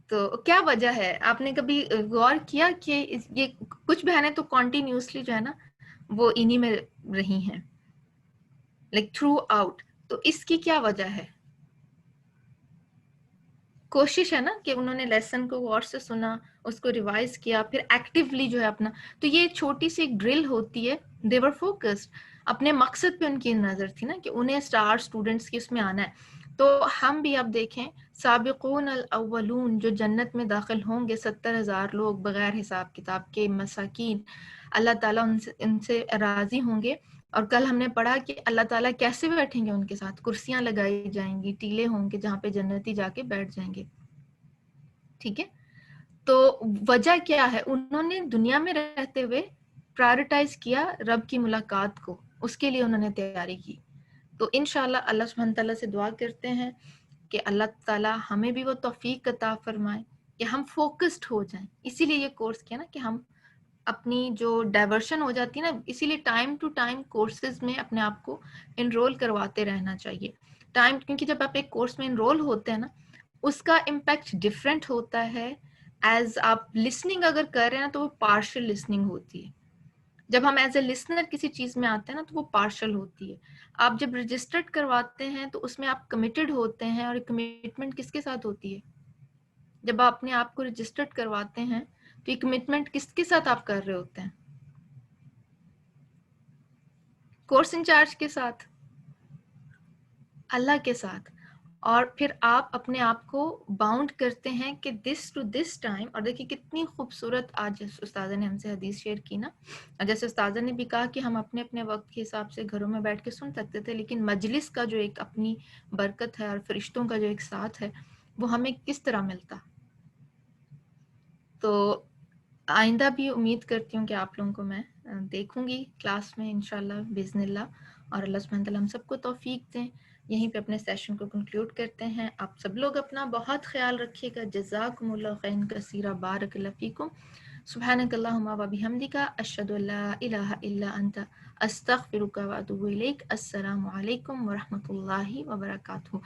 تو کیا وجہ ہے؟ آپ نے کبھی غور کیا کہ یہ کچھ بہنیں تو کنٹینیوسلی جو ہے نا وہ انہی میں رہی ہیں, لائک تھرو آؤٹ. تو اس کی کیا وجہ ہے؟ کوشش ہے نا کہ انہوں نے لیسن کو غور سے سنا, اس کو ریوائز کیا, پھر ایکٹیولی جو ہے اپنا. تو یہ چھوٹی سی ایک ڈرل ہوتی ہے. دے ور فوکسڈ, اپنے مقصد پہ ان کی نظر تھی نا کہ انہیں اسٹار اسٹوڈنٹس کی اس میں آنا ہے. تو ہم بھی اب دیکھیں, سابقون الاولون جو جنت میں داخل ہوں گے 70,000 لوگ بغیر حساب کتاب کے, مساکین, اللہ تعالیٰ ان سے راضی ہوں گے. اور کل ہم نے پڑھا کہ اللہ تعالیٰ کیسے بیٹھیں گے ان کے ساتھ, کرسیاں لگائی جائیں گی, ٹیلے ہوں گے جہاں پہ جنتی جا کے بیٹھ جائیں گے. ٹھیک ہے, تو وجہ کیا ہے؟ انہوں نے دنیا میں رہتے ہوئے پرائرٹائز کیا رب کی ملاقات کو, اس کے لیے انہوں نے تیاری کی. تو انشاءاللہ اللہ سبحانہ تعالیٰ سے دعا کرتے ہیں کہ اللہ تعالیٰ ہمیں بھی وہ توفیق عطا فرمائے کہ ہم فوکسڈ ہو جائیں. اسی لیے یہ کورس کیا نا کہ ہم اپنی جو ڈائیورشن ہو جاتی ہے نا, اسی لیے ٹائم ٹو ٹائم کورسز میں اپنے آپ کو انرول کرواتے رہنا چاہیے. ٹائم, کیونکہ جب آپ ایک کورس میں انرول ہوتے ہیں نا, اس کا امپیکٹ ڈفرینٹ ہوتا ہے. ایز آپ لسننگ اگر کر رہے ہیں تو وہ پارشل لسننگ ہوتی ہے. جب ہم ایز اے لسنر کسی چیز میں آتے ہیں نا تو وہ پارشل ہوتی ہے. آپ جب رجسٹرڈ کرواتے ہیں تو اس میں آپ کمیٹڈ ہوتے ہیں, اور کمٹمنٹ کس کے ساتھ ہوتی ہے؟ جب آپ اپنے آپ کو رجسٹرڈ کرواتے ہیں تو یہ کمٹمنٹ کس کے ساتھ آپ کر رہے ہوتے ہیں؟ کورس انچارج کے ساتھ, اللہ کے ساتھ. اور پھر آپ اپنے آپ کو باؤنڈ کرتے ہیں کہ دس ٹو دس ٹائم. اور دیکھیے کتنی خوبصورت آج استاذہ نے ہم سے حدیث شیئر کی نا, جیسے استاذہ نے بھی کہا کہ ہم اپنے اپنے وقت کے حساب سے گھروں میں بیٹھ کے سن سکتے تھے, لیکن مجلس کا جو ایک اپنی برکت ہے اور فرشتوں کا جو ایک ساتھ ہے وہ ہمیں کس طرح ملتا. تو آئندہ بھی امید کرتی ہوں کہ آپ لوگوں کو میں دیکھوں گی کلاس میں انشاءاللہ باذن اللہ, اور اللہ سبحانہ تعالیٰ ہم سب کو توفیق دیں. یہیں پہ اپنے سیشن کو کنکلیوڈ کرتے ہیں. آپ سب لوگ اپنا بہت خیال رکھیے گا. جزاکم اللہ خیرا کثیرا, بارک اللہ فیکم. سبحانک اللہم و بحمدک, اشہد ان لا الہ الا انت, استغفرک و اتوب الیک. السلام علیکم ورحمۃ اللہ وبرکاتہ.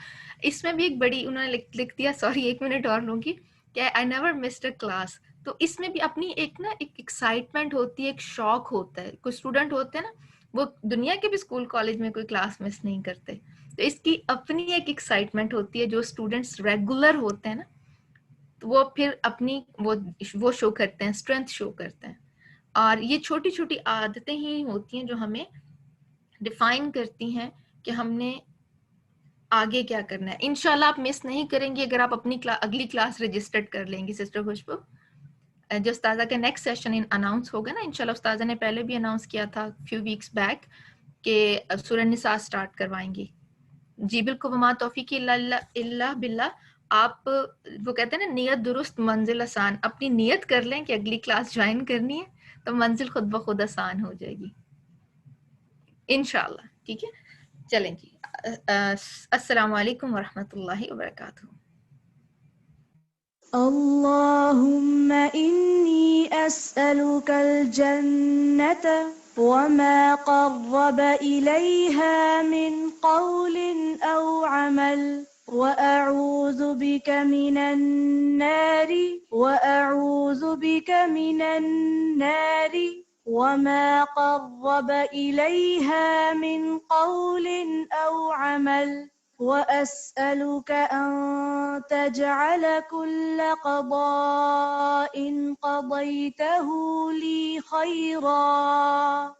اس میں بھی ایک بڑی انہوں نے لکھ دیا, سوری 1 منٹ اور لوں گی, کہ I never missed a class. تو اس میں بھی اپنی ایک نا ایک ایکسائٹمنٹ ہوتی ہے, ایک شوق ہوتا ہے. کوئی اسٹوڈنٹ ہوتے ہیں نا وہ دنیا کے بھی اسکول کالج میں کوئی کلاس مس نہیں کرتے, تو تو اس کی اپنی ایک ایکسائٹمنٹ ہوتی ہے. جو اسٹوڈنٹس ریگولر ہوتے ہیں نا تو وہ پھر اپنی وہ شو کرتے ہیں, اسٹرینتھ شو کرتے ہیں. اور یہ چھوٹی چھوٹی عادتیں ہی ہوتی ہیں جو ہمیں ڈیفائن کرتی ہیں کہ ہم نے آگے کیا کرنا ہے. انشاءاللہ آپ مس نہیں کریں گی اگر آپ اپنی اگلی کلاس رجسٹرڈ کر لیں گی سسٹر خوشبو. جو استاذہ کا نیکسٹ سیشن اناؤنس ہوگا نا انشاءاللہ, استاذہ نے پہلے بھی اناؤنس کیا تھا فیو ویکس بیک کہ سورہ نساء سٹارٹ کروائیں گی. جی بالکل, وما توفیق الا باللہ. آپ وہ کہتے ہیں نا نیت درست منزل آسان, اپنی نیت کر لیں کہ اگلی کلاس جوائن کرنی ہے تو منزل خود بخود آسان ہو جائے گی انشاءاللہ. ٹھیک ہے, چلیں جی. السلام علیکم ورحمۃ اللہ وبرکاتہ. اللهم إني أسألك الجنة وما قرب إليها من قول أو عمل وأعوذ بك من النار وما قرب إليها من قول أو عمل وأسألك أن تجعل كل قضاء قضيته لي خيرا.